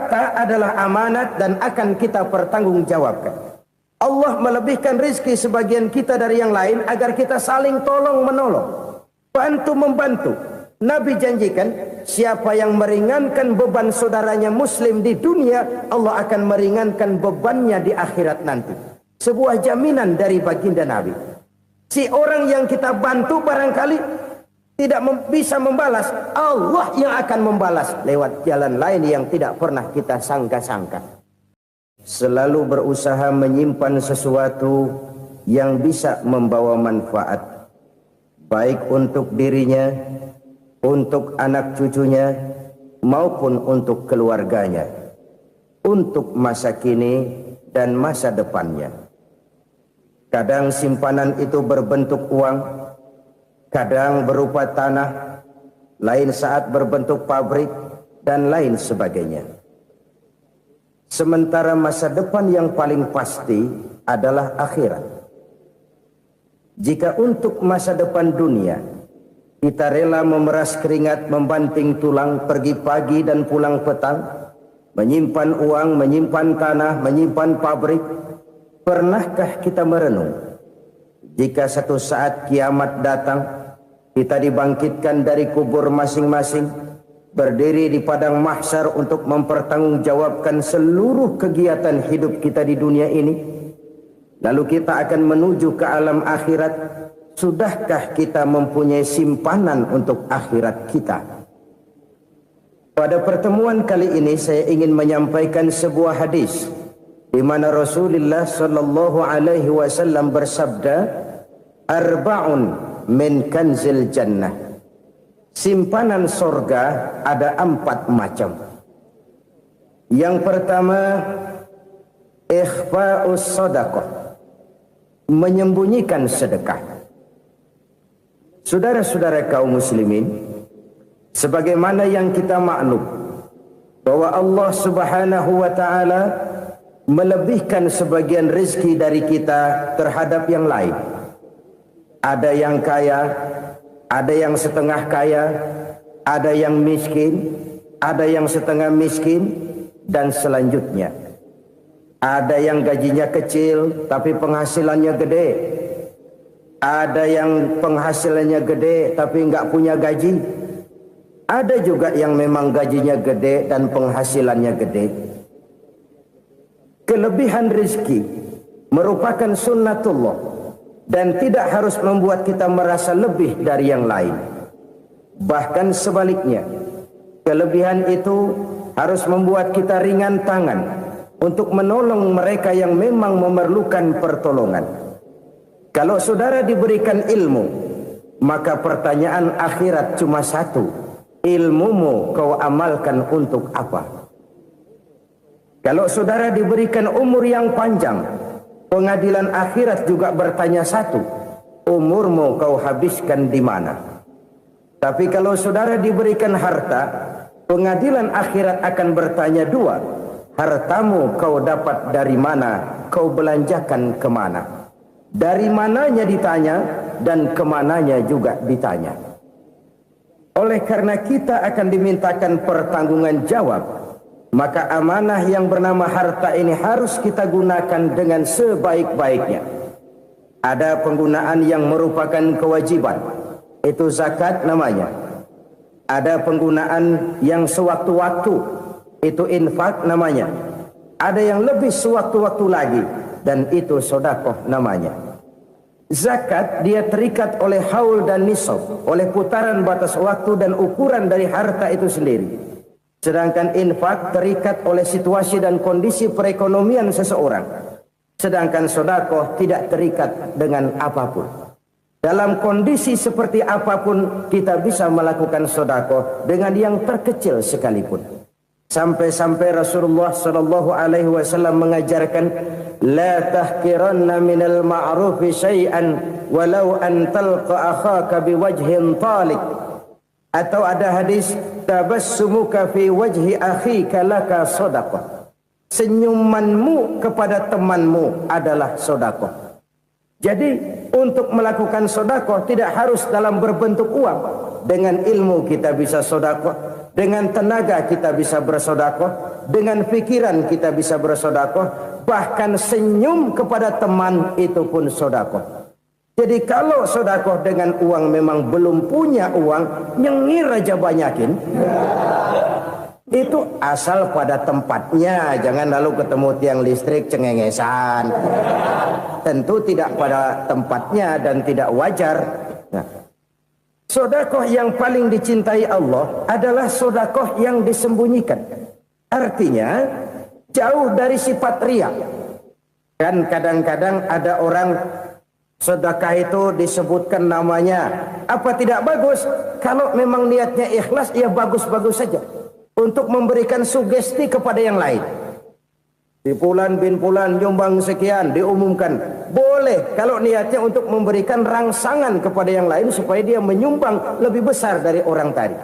Harta adalah amanat dan akan kita pertanggungjawabkan. Allah melebihkan rizki sebagian kita dari yang lain agar kita saling tolong menolong, bantu membantu. Nabi janjikan, siapa yang meringankan beban saudaranya muslim di dunia, Allah akan meringankan bebannya di akhirat nanti. Sebuah jaminan dari baginda Nabi. Si orang yang kita bantu barangkali tidak bisa membalas, Allah yang akan membalas lewat jalan lain yang tidak pernah kita sangka-sangka. Selalu berusaha menyimpan sesuatu yang bisa membawa manfaat, baik untuk dirinya, untuk anak cucunya, maupun untuk keluarganya, untuk masa kini dan masa depannya. Kadang simpanan itu berbentuk uang, kadang berupa tanah, lain saat berbentuk pabrik, dan lain sebagainya. Sementara masa depan yang paling pasti adalah akhirat. Jika untuk masa depan dunia kita rela memeras keringat, membanting tulang, pergi pagi dan pulang petang, menyimpan uang, menyimpan tanah, menyimpan pabrik, pernahkah kita merenung jika satu saat kiamat datang, kita dibangkitkan dari kubur masing-masing, berdiri di padang mahsyar untuk mempertanggungjawabkan seluruh kegiatan hidup kita di dunia ini, lalu kita akan menuju ke alam akhirat. Sudahkah kita mempunyai simpanan untuk akhirat kita? Pada pertemuan kali ini saya ingin menyampaikan sebuah hadis di mana Rasulullah sallallahu alaihi wasallam bersabda, arba'un min kanzil jannah. Simpanan sorga ada 4 macam. Yang pertama, ikhfa'us sadaqah, menyembunyikan sedekah. Saudara-saudara kaum muslimin, sebagaimana yang kita maklum bahwa Allah Subhanahu wa taala melebihkan sebagian rezeki dari kita terhadap yang lain. Ada yang kaya, ada yang setengah kaya, ada yang miskin, ada yang setengah miskin, dan selanjutnya. Ada yang gajinya kecil tapi penghasilannya gede. Ada yang penghasilannya gede tapi nggak punya gaji. Ada juga yang memang gajinya gede dan penghasilannya gede. Kelebihan rezeki merupakan sunnatullah dan tidak harus membuat kita merasa lebih dari yang lain. Bahkan sebaliknya, kelebihan itu harus membuat kita ringan tangan untuk menolong mereka yang memang memerlukan pertolongan. Kalau saudara diberikan ilmu, maka pertanyaan akhirat cuma satu, ilmumu kau amalkan untuk apa? Kalau saudara diberikan umur yang panjang, pengadilan akhirat juga bertanya satu, umurmu kau habiskan di mana? Tapi kalau saudara diberikan harta, pengadilan akhirat akan bertanya 2, hartamu kau dapat dari mana, kau belanjakan kemana? Dari mananya ditanya dan kemananya juga ditanya. Oleh karena kita akan dimintakan pertanggungan jawab, maka amanah yang bernama harta ini harus kita gunakan dengan sebaik-baiknya. Ada penggunaan yang merupakan kewajiban, itu zakat namanya. Ada penggunaan yang sewaktu-waktu, itu infak namanya. Ada yang lebih sewaktu-waktu lagi, dan itu sedekah namanya. Zakat dia terikat oleh haul dan nisab, oleh putaran batas waktu dan ukuran dari harta itu sendiri. Sedangkan infak terikat oleh situasi dan kondisi perekonomian seseorang. Sedangkan sedekah tidak terikat dengan apapun. Dalam kondisi seperti apapun kita bisa melakukan sedekah dengan yang terkecil sekalipun. Sampai-sampai Rasulullah sallallahu alaihi wasallam mengajarkan, la tahqiranna minal ma'rufi syai'an walau an talqa akhaka biwajhin talik. Atau ada hadis, tabassumuka fi wajhi akhika laka shadaqah. Senyumanmu kepada temanmu adalah sedekah. Jadi untuk melakukan sedekah tidak harus dalam berbentuk uang. Dengan ilmu kita bisa sedekah, Dengan tenaga kita bisa bersedekah, dengan pikiran kita bisa bersedekah, bahkan senyum kepada teman itu pun sedekah. Jadi kalau sedekah dengan uang memang belum punya uang, nyengir aja banyakin. Itu asal pada tempatnya, jangan lalu ketemu tiang listrik cengengesan. Tentu tidak pada tempatnya dan tidak wajar. Nah, sedekah yang paling dicintai Allah adalah sedekah yang disembunyikan. Artinya jauh dari sifat riya. Kan kadang-kadang ada orang sedekah itu disebutkan namanya. Apa tidak bagus? Kalau memang niatnya ikhlas, ya bagus-bagus saja. Untuk memberikan sugesti kepada yang lain. Di Fulan bin Fulan nyumbang sekian, diumumkan. Boleh kalau niatnya untuk memberikan rangsangan kepada yang lain supaya dia menyumbang lebih besar dari orang tadi.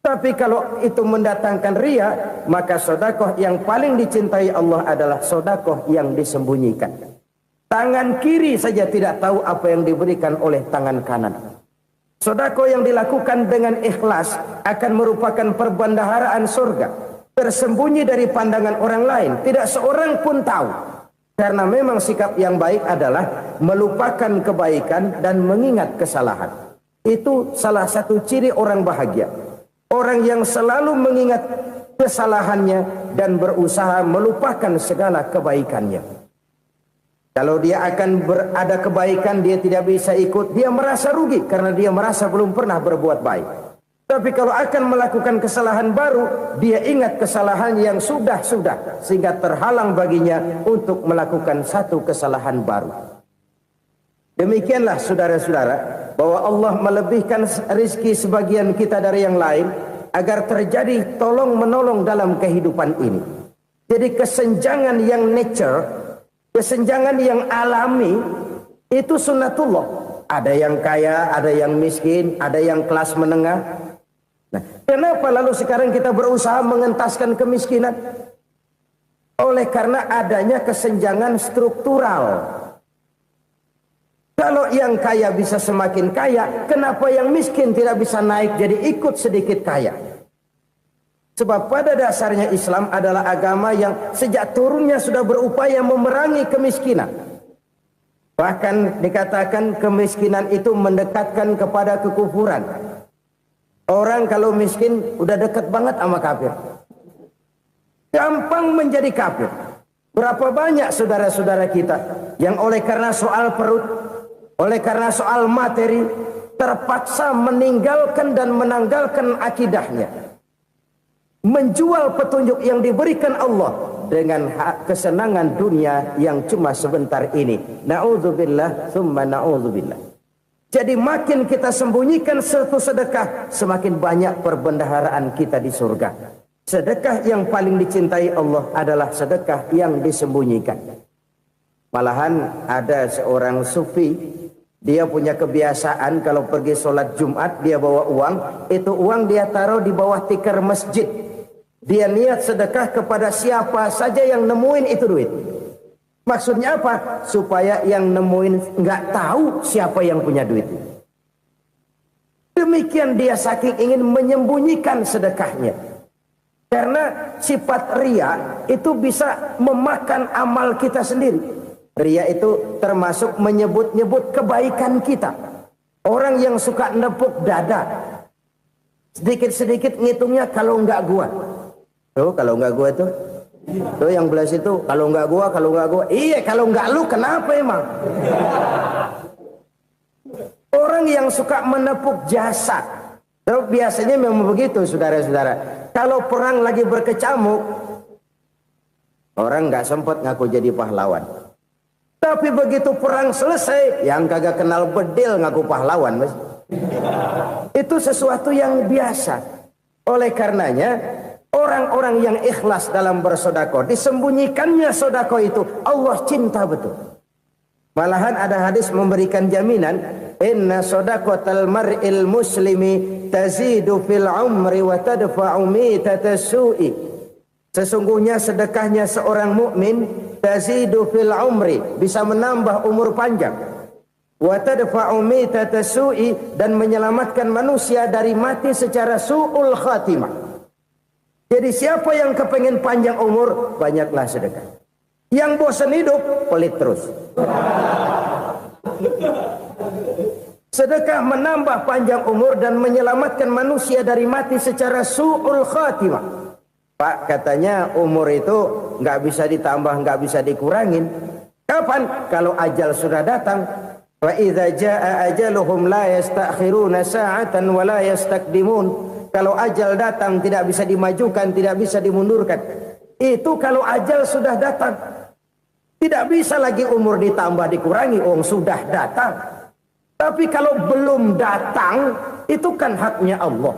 Tapi kalau itu mendatangkan riya, maka sedekah yang paling dicintai Allah adalah sedekah yang disembunyikan. Tangan kiri saja tidak tahu apa yang diberikan oleh tangan kanan. Sedekah yang dilakukan dengan ikhlas akan merupakan perbendaharaan surga. Tersembunyi dari pandangan orang lain, tidak seorang pun tahu. Karena memang sikap yang baik adalah melupakan kebaikan dan mengingat kesalahan. Itu salah satu ciri orang bahagia. Orang yang selalu mengingat kesalahannya dan berusaha melupakan segala kebaikannya. Kalau dia akan berada kebaikan, dia tidak bisa ikut, dia merasa rugi karena dia merasa belum pernah berbuat baik. Tapi kalau akan melakukan kesalahan baru, dia ingat kesalahan yang sudah-sudah, sehingga terhalang baginya untuk melakukan satu kesalahan baru. Demikianlah saudara-saudara, bahwa Allah melebihkan rizki sebagian kita dari yang lain, agar terjadi tolong-menolong dalam kehidupan ini. Jadi kesenjangan yang nature, kesenjangan yang alami, itu sunnatullah. Ada yang kaya, ada yang miskin, ada yang kelas menengah. Nah, kenapa lalu sekarang kita berusaha mengentaskan kemiskinan? Oleh karena adanya kesenjangan struktural. Kalau yang kaya bisa semakin kaya, kenapa yang miskin tidak bisa naik jadi ikut sedikit kaya? Sebab pada dasarnya Islam adalah agama yang sejak turunnya sudah berupaya memerangi kemiskinan. Bahkan dikatakan kemiskinan itu mendekatkan kepada kekufuran. Orang kalau miskin udah dekat banget sama kafir. Gampang menjadi kafir. Berapa banyak saudara-saudara kita yang oleh karena soal perut, oleh karena soal materi, terpaksa meninggalkan dan menanggalkan akidahnya. Menjual petunjuk yang diberikan Allah dengan kesenangan dunia yang cuma sebentar ini. Na'udzubillah, thumma na'udzubillah. Jadi makin kita sembunyikan satu sedekah, semakin banyak perbendaharaan kita di surga. Sedekah yang paling dicintai Allah adalah sedekah yang disembunyikan. Malahan ada seorang sufi, dia punya kebiasaan kalau pergi sholat Jumat, dia bawa uang, itu uang dia taruh di bawah tikar masjid. Dia niat sedekah kepada siapa saja yang nemuin itu duit. Maksudnya apa? Supaya yang nemuin nggak tahu siapa yang punya duit. Demikian dia saking ingin menyembunyikan sedekahnya. Karena sifat riya itu bisa memakan amal kita sendiri. Riya itu termasuk menyebut-nyebut kebaikan kita. Orang yang suka nepuk dada, sedikit-sedikit ngitungnya kalau nggak gua. Tuh kalau nggak gua tuh. Tuh yang belas itu kalau nggak gua. Iya kalau nggak lu kenapa emang? Orang yang suka menepuk jasad. Tuh biasanya memang begitu saudara-saudara. Kalau perang lagi berkecamuk, orang nggak sempat ngaku jadi pahlawan. Tapi begitu perang selesai, yang kagak kenal bedil ngaku pahlawan, mas. Itu sesuatu yang biasa. Oleh karenanya orang-orang yang ikhlas dalam bersedekah, disembunyikannya sedekah itu Allah cinta betul. Malahan ada hadis memberikan jaminan, inna shadaqatal mar'il muslimi tazidu fil umri wa tadfa'u mitatas su'i. Sesungguhnya sedekahnya seorang mukmin tazidu fil umri, bisa menambah umur panjang. Wa tadfa'u mitatas su'i, dan menyelamatkan manusia dari mati secara su'ul khatimah. Jadi siapa yang kepengen panjang umur, banyaklah sedekah. Yang bosan hidup, pelit terus. Sedekah menambah panjang umur dan menyelamatkan manusia dari mati secara su'ul khatimah. Pak, katanya umur itu nggak bisa ditambah, nggak bisa dikurangin. Kapan? Kalau ajal sudah datang. Wa idza jaa ajaluhum la yastakhiruna sa'atan wa la yastakdimun. Kalau ajal datang tidak bisa dimajukan, tidak bisa dimundurkan. Itu kalau ajal sudah datang. Tidak bisa lagi umur ditambah dikurangi, sudah datang. Tapi kalau belum datang, itu kan haknya Allah.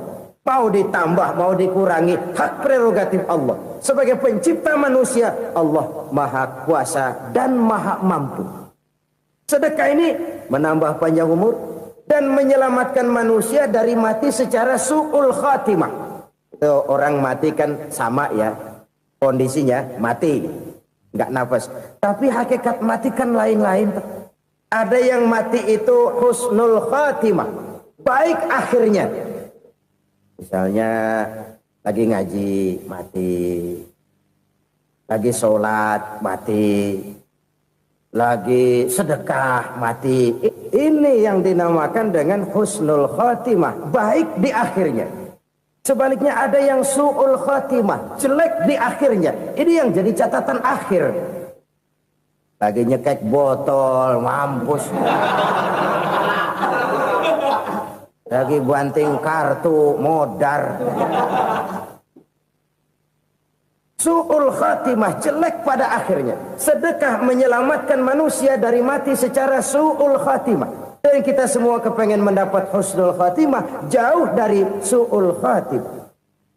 Mau ditambah, mau dikurangi, hak prerogatif Allah. Sebagai pencipta manusia, Allah Maha Kuasa dan Maha Mampu. Sedekah ini menambah panjang umur dan menyelamatkan manusia dari mati secara su'ul khatimah. Itu orang mati kan sama ya, kondisinya mati, nggak nafas. Tapi hakikat mati kan lain-lain. Ada yang mati itu husnul khatimah, baik akhirnya. Misalnya lagi ngaji mati, lagi sholat mati, lagi sedekah mati. Ini yang dinamakan dengan husnul khatimah, baik di akhirnya. Sebaliknya ada yang su'ul khatimah, jelek di akhirnya. Ini yang jadi catatan akhir. Lagi nyekek botol, mampus. Lagi banting kartu, modar. Su'ul khatimah, jelek pada akhirnya. Sedekah menyelamatkan manusia dari mati secara su'ul khatimah. Dan kita semua kepengen mendapat husnul khatimah, jauh dari su'ul khatimah.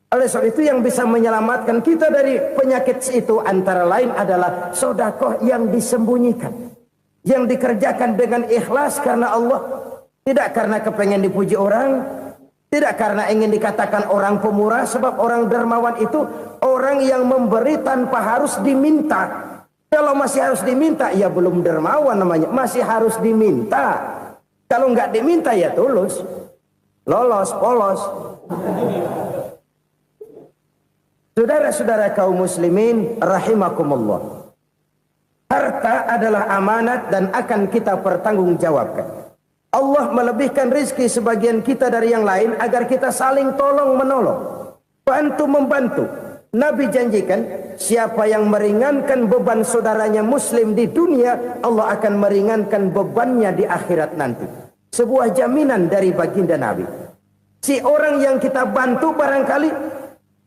Oleh sebab itu yang bisa menyelamatkan kita dari penyakit itu antara lain adalah sedekah yang disembunyikan, yang dikerjakan dengan ikhlas karena Allah, tidak karena kepengen dipuji orang, tidak karena ingin dikatakan orang pemurah. Sebab orang dermawan itu orang yang memberi tanpa harus diminta. Kalau masih harus diminta, ya belum dermawan namanya, masih harus diminta. Kalau nggak diminta ya tulus, lolos, polos. Saudara-saudara kaum muslimin rahimakumullah. Harta adalah amanat dan akan kita pertanggungjawabkan. Allah melebihkan rizki sebagian kita dari yang lain agar kita saling tolong menolong, bantu membantu. Nabi janjikan siapa yang meringankan beban saudaranya muslim di dunia, Allah akan meringankan bebannya di akhirat nanti. Sebuah jaminan dari baginda Nabi. Si orang yang kita bantu barangkali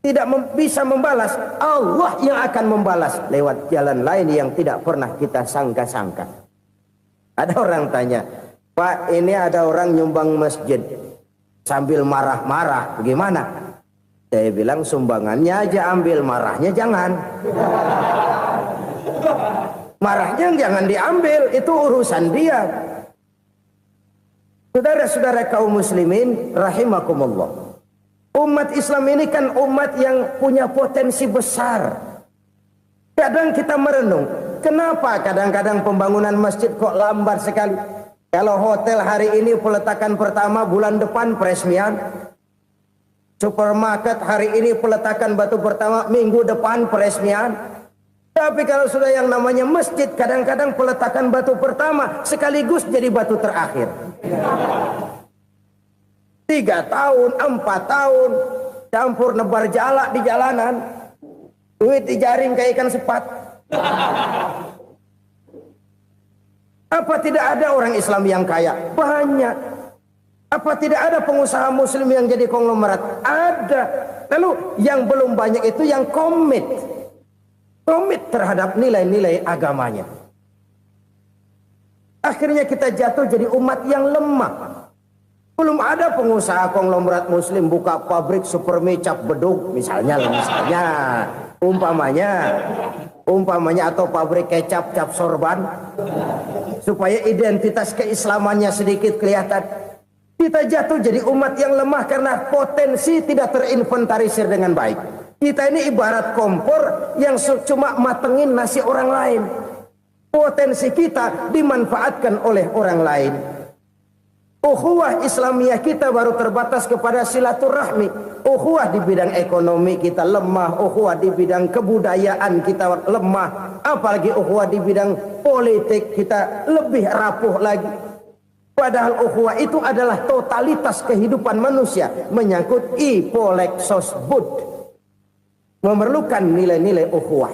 tidak bisa membalas, Allah yang akan membalas lewat jalan lain yang tidak pernah kita sangka-sangka. Ada orang tanya, Pak, ini ada orang nyumbang masjid sambil marah-marah, bagaimana? Saya bilang sumbangannya aja ambil, marahnya jangan. Marahnya jangan diambil, itu urusan dia. Saudara-saudara kaum muslimin rahimakumullah. Umat Islam ini kan umat yang punya potensi besar. Kadang kita merenung, kenapa kadang-kadang pembangunan masjid kok lambat sekali? Kalau hotel hari ini peletakan pertama, bulan depan peresmian. Supermarket hari ini peletakan batu pertama, minggu depan peresmian. Tapi kalau sudah yang namanya masjid, kadang-kadang peletakan batu pertama sekaligus jadi batu terakhir. 3 tahun, 4 tahun, campur nebar jalak di jalanan, duit dijaring kayak ikan sepat. Apa tidak ada orang Islam yang kaya? Banyak. Apa tidak ada pengusaha muslim yang jadi konglomerat? Ada. Lalu yang belum banyak itu yang komit terhadap nilai-nilai agamanya. Akhirnya kita jatuh jadi umat yang lemah. Belum ada pengusaha konglomerat muslim buka pabrik supermi cap beduk misalnya umpamanya atau pabrik kecap cap sorban supaya identitas keislamannya sedikit kelihatan. Kita jatuh jadi umat yang lemah karena potensi tidak terinventarisir dengan baik. Kita ini ibarat kompor yang cuma matengin nasi orang lain. Potensi kita dimanfaatkan oleh orang lain. Ukhuwah Islamiyah kita baru terbatas kepada silaturahmi. Ukhuwah di bidang ekonomi kita lemah, ukhuwah di bidang kebudayaan kita lemah, apalagi ukhuwah di bidang politik kita lebih rapuh lagi. Padahal ukhuwah itu adalah totalitas kehidupan manusia, menyangkut ipolek sosbud, memerlukan nilai-nilai ukhuwah.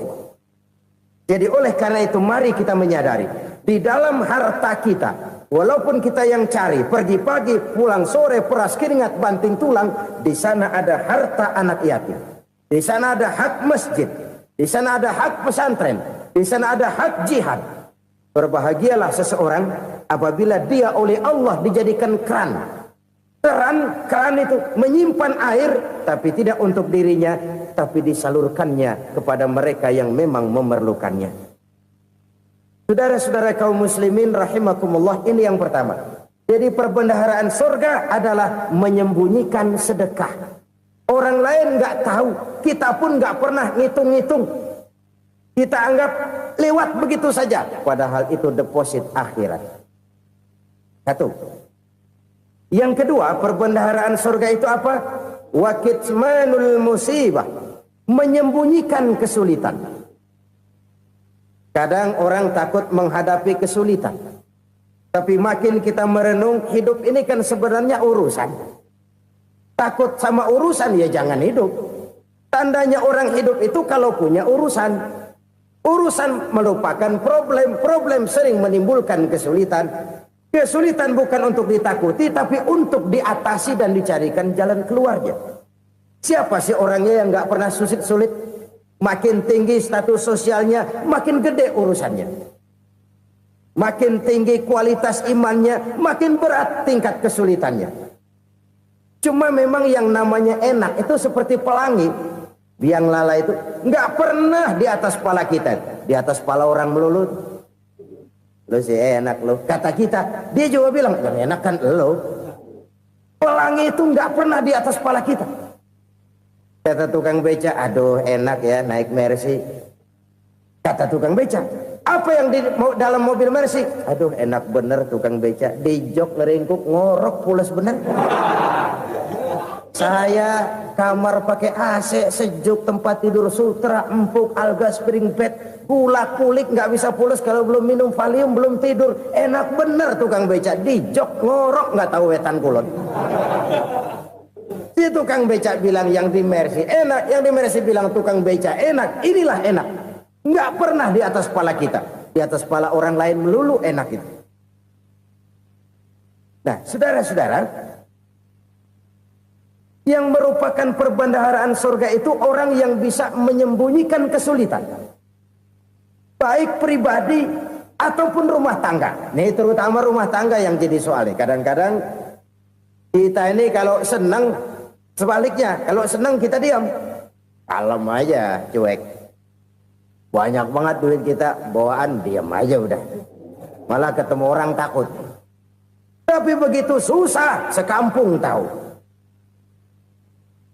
Jadi oleh karena itu mari kita menyadari di dalam harta kita, walaupun kita yang cari, pergi pagi, pulang sore, peras keringat, banting tulang, di sana ada harta anak yatim. Di sana ada hak masjid. Di sana ada hak pesantren. Di sana ada hak jihad. Berbahagialah seseorang apabila dia oleh Allah dijadikan keran. Keran itu menyimpan air, tapi tidak untuk dirinya, tapi disalurkannya kepada mereka yang memang memerlukannya. Saudara-saudara kaum muslimin rahimakumullah, ini yang pertama. Jadi perbendaharaan surga adalah menyembunyikan sedekah. Orang lain nggak tahu, kita pun nggak pernah ngitung-ngitung. Kita anggap lewat begitu saja, padahal itu deposit akhirat. Satu. Yang kedua, perbendaharaan surga itu apa? Wa kitmanul musibah, menyembunyikan kesulitan. Kadang orang takut menghadapi kesulitan. Tapi makin kita merenung, hidup ini kan sebenarnya urusan. Takut sama urusan, ya jangan hidup. Tandanya orang hidup itu kalau punya urusan. Urusan melupakan problem. Problem sering menimbulkan kesulitan. Kesulitan bukan untuk ditakuti, tapi untuk diatasi dan dicarikan jalan keluarnya. Siapa sih orangnya yang nggak pernah sulit-sulit? Makin tinggi status sosialnya, makin gede urusannya. Makin tinggi kualitas imannya, makin berat tingkat kesulitannya. Cuma memang yang namanya enak itu seperti pelangi. Biang lala itu nggak pernah di atas kepala kita, di atas kepala orang melulu. Lo sih enak lo, kata kita. Dia juga bilang yang enak kan lo. Pelangi itu nggak pernah di atas kepala kita. Kata tukang beca, aduh enak ya naik Mercy. Kata tukang beca, apa yang di dalam mobil Mercy? Aduh enak bener tukang beca, di jok ngeringkuk ngorok pulas bener. Saya kamar pakai AC sejuk, tempat tidur sutra empuk, alga spring bed, kulak kulik nggak bisa pulas kalau belum minum Valium, belum tidur. Enak bener tukang beca, di jok ngorok nggak tahu wetan kulon. Si tukang beca bilang yang di Mercy enak, yang di Mercy bilang tukang beca enak. Inilah enak, nggak pernah di atas kepala kita, di atas kepala orang lain melulu enak itu. Nah, saudara-saudara, yang merupakan perbendaharaan surga itu orang yang bisa menyembunyikan kesulitan, baik pribadi ataupun rumah tangga. Nih terutama rumah tangga yang jadi soalnya. Kadang-kadang kita ini kalau senang, sebaliknya kalau senang kita diam, kalem aja, cuek. Banyak banget duit kita bawaan, diam aja udah. Malah ketemu orang takut. Tapi begitu susah, sekampung tahu.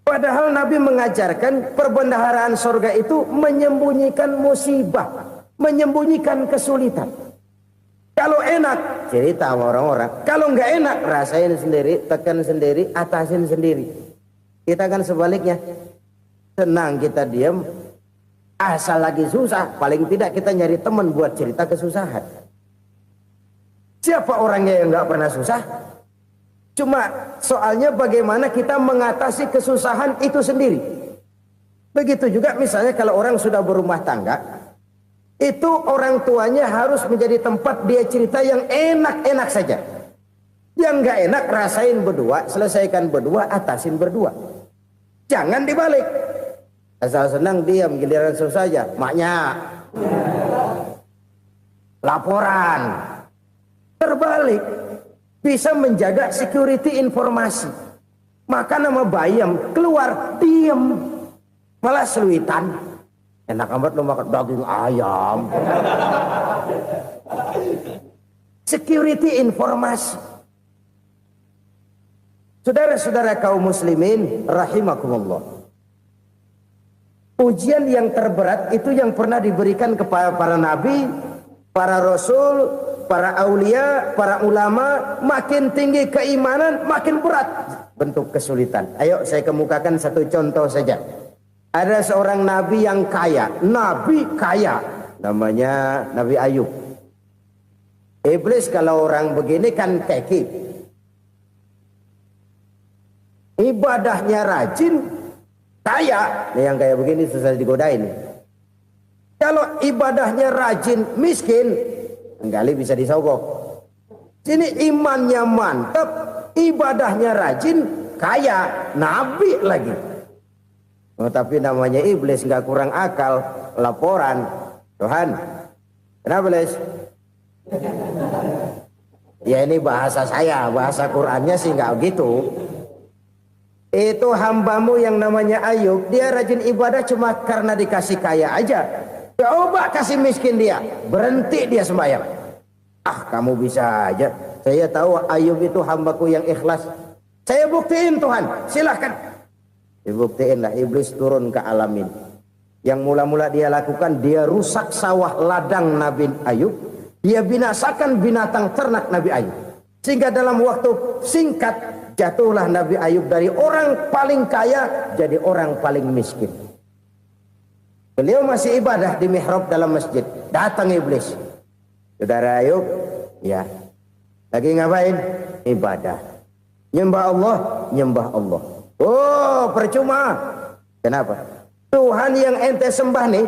Padahal Nabi mengajarkan perbendaharaan surga itu menyembunyikan musibah, menyembunyikan kesulitan. Kalau enak, cerita sama orang-orang. Kalau nggak enak, rasain sendiri, tekan sendiri, atasin sendiri. Kita kan sebaliknya. Senang kita diam, asal lagi susah, paling tidak kita nyari teman buat cerita kesusahan. Siapa orangnya yang nggak pernah susah? Cuma soalnya bagaimana kita mengatasi kesusahan itu sendiri. Begitu juga misalnya kalau orang sudah berumah tangga, itu orang tuanya harus menjadi tempat dia cerita yang enak-enak saja. Yang nggak enak rasain berdua, selesaikan berdua, atasin berdua. Jangan dibalik. Asal senang diam, giliran susah saja. Maknya laporan. Terbalik. Bisa menjaga security informasi. Maka nama bayam keluar diem, malah seluitan. Enak amat lo makan daging ayam. Security informasi. Saudara-saudara kaum muslimin rahimakumullah. Ujian yang terberat itu yang pernah diberikan kepada para nabi, para rasul, para aulia, para ulama, makin tinggi keimanan, makin berat bentuk kesulitan. Ayo saya kemukakan satu contoh saja. Ada seorang nabi yang kaya, nabi kaya, namanya Nabi Ayub. Iblis kalau orang begini kan keki, ibadahnya rajin, kaya. Nih yang kayak begini susah digodain. Kalau ibadahnya rajin, miskin, kali bisa disogok. Sini imannya mantap, ibadahnya rajin, kaya, nabi lagi. Oh, tapi namanya iblis nggak kurang akal. Laporan, Tuhan, kenapa Les? Ya ini bahasa saya, bahasa Qurannya sih nggak gitu. Itu hambamu yang namanya Ayub, dia rajin ibadah cuma karena dikasih kaya aja. Coba kasih miskin dia, berhenti dia sembahyang. Ah, kamu bisa aja. Saya tahu Ayub itu hambaku yang ikhlas. Saya buktiin Tuhan, silahkan. Dibuktiin lah, iblis turun ke alamin. Yang mula-mula dia lakukan, dia rusak sawah ladang Nabi Ayub. Dia binasakan binatang ternak Nabi Ayub. Sehingga dalam waktu singkat, jatuhlah Nabi Ayub dari orang paling kaya, jadi orang paling miskin. Beliau masih ibadah di mihrab dalam masjid. Datang iblis. Saudara Ayub, ya, lagi ngapain? Ibadah. Nyembah Allah, nyembah Allah. Oh, percuma. Kenapa? Tuhan yang ente sembah nih,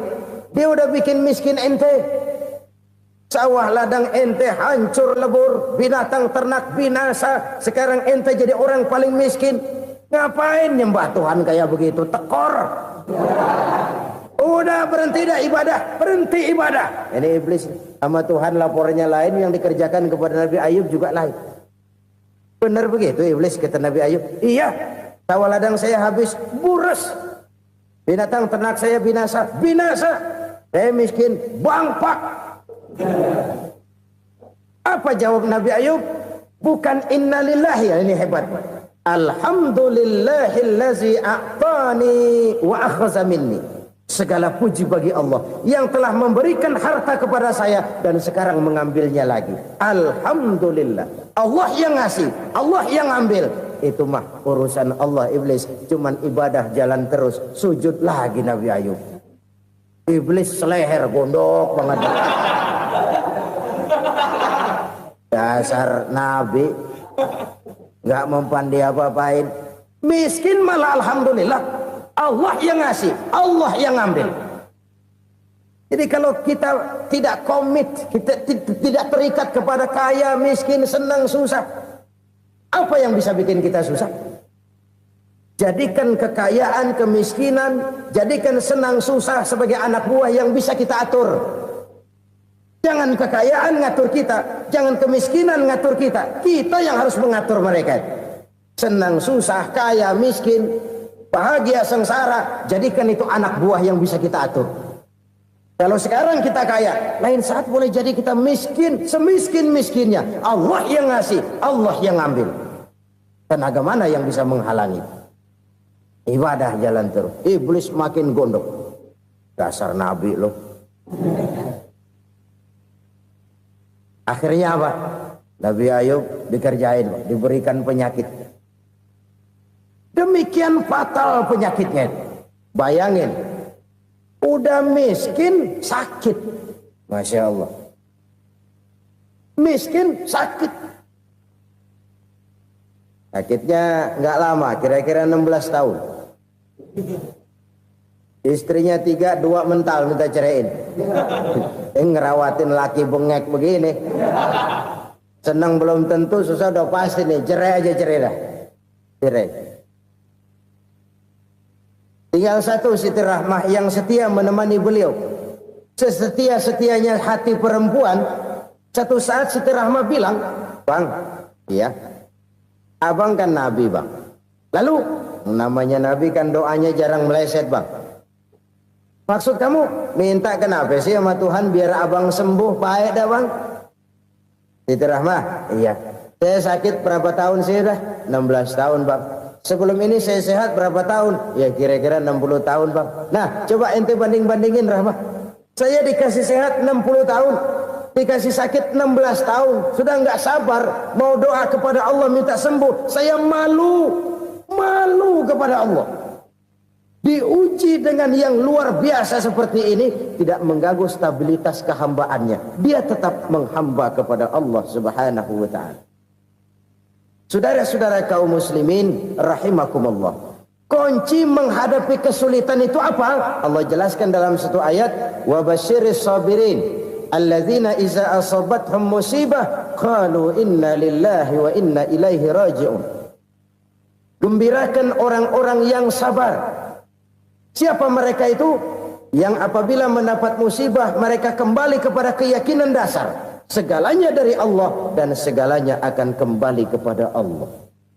dia udah bikin miskin ente. Sawah ladang ente hancur lebur, binatang ternak binasa. Sekarang ente jadi orang paling miskin. Ngapain nyembah Tuhan kayak begitu? Tekor. Udah berhenti dah ibadah, berhenti ibadah. Ini iblis sama Tuhan laporannya lain, yang dikerjakan kepada Nabi Ayub juga lain. Benar begitu iblis, kata Nabi Ayub. Iya, sawah ladang saya habis, buras. Binatang ternak saya binasa, binasa. Saya miskin, bangpak. Apa jawab Nabi Ayub? Bukan innalillahi, ya ini hebat. Alhamdulillahillazi a'tani wa akhza minni. Segala puji bagi Allah yang telah memberikan harta kepada saya dan sekarang mengambilnya lagi. Alhamdulillah. Allah yang ngasih, Allah yang ambil. Itu mah urusan Allah. Iblis cuman ibadah jalan terus, sujud lagi Nabi Ayub. Iblis seleher gondok banget. Dasar Nabi nggak mempan dia apa-apain. Miskin malah alhamdulillah. Allah yang ngasih, Allah yang ambil. Jadi kalau kita tidak komit, kita tidak terikat kepada kaya, miskin, senang, susah, apa yang bisa bikin kita susah? Jadikan kekayaan, kemiskinan, jadikan senang, susah sebagai anak buah yang bisa kita atur. Jangan kekayaan ngatur kita, jangan kemiskinan ngatur kita. Kita yang harus mengatur mereka. Senang, susah, kaya, miskin, bahagia, sengsara, jadikan itu anak buah yang bisa kita atur. Kalau sekarang kita kaya, lain saat boleh jadi kita miskin, semiskin-miskinnya. Allah yang ngasih, Allah yang ambil. Tenaga mana yang bisa menghalangi? Ibadah jalan terus. Iblis makin gondok. Dasar Nabi loh. Akhirnya apa? Nabi Ayub dikerjain, diberikan penyakit. Demikian fatal penyakitnya. Bayangin, udah miskin sakit. Masya Allah. Miskin sakit. Sakitnya nggak lama, kira-kira 16 tahun. Istrinya 3, 2 mental minta ceraiin. Ngerawatin laki bengek begini. Senang belum tentu, susah udah pasti nih. Cerai aja, cerai dah. Cerai. Tinggal satu Siti Rahmah yang setia menemani beliau. Sesetia-setianya hati perempuan. Satu saat Siti Rahmah bilang, "Bang, iya, abang kan Nabi bang. Lalu namanya Nabi kan doanya jarang meleset bang. Maksud kamu minta kenapa sih sama Tuhan biar abang sembuh baik dah bang?" Siti Rahmah, iya. Saya sakit berapa tahun sih dah? 16 tahun bang. Sebelum ini saya sehat berapa tahun? Ya kira-kira 60 tahun bang. Nah coba ente banding-bandingin Rahmah. Saya dikasih sehat 60 tahun. dikasih sakit 16 tahun, sudah nggak sabar mau doa kepada Allah minta sembuh. Saya malu kepada Allah. Diuji dengan yang luar biasa seperti ini, tidak mengganggu stabilitas kehambaannya. Dia tetap menghamba kepada Allah Subhanahu wa ta'ala. Saudara-saudara kaum muslimin rahimakumullah, kunci menghadapi kesulitan itu apa? Allah jelaskan dalam satu ayat, wa basyiris sabirin alladzina iza asabathum musibah qalu inna lillahi wa inna ilaihi raji'un. Gembirakan orang-orang yang sabar. Siapa mereka itu? Yang apabila mendapat musibah mereka kembali kepada keyakinan dasar, segalanya dari Allah dan segalanya akan kembali kepada Allah.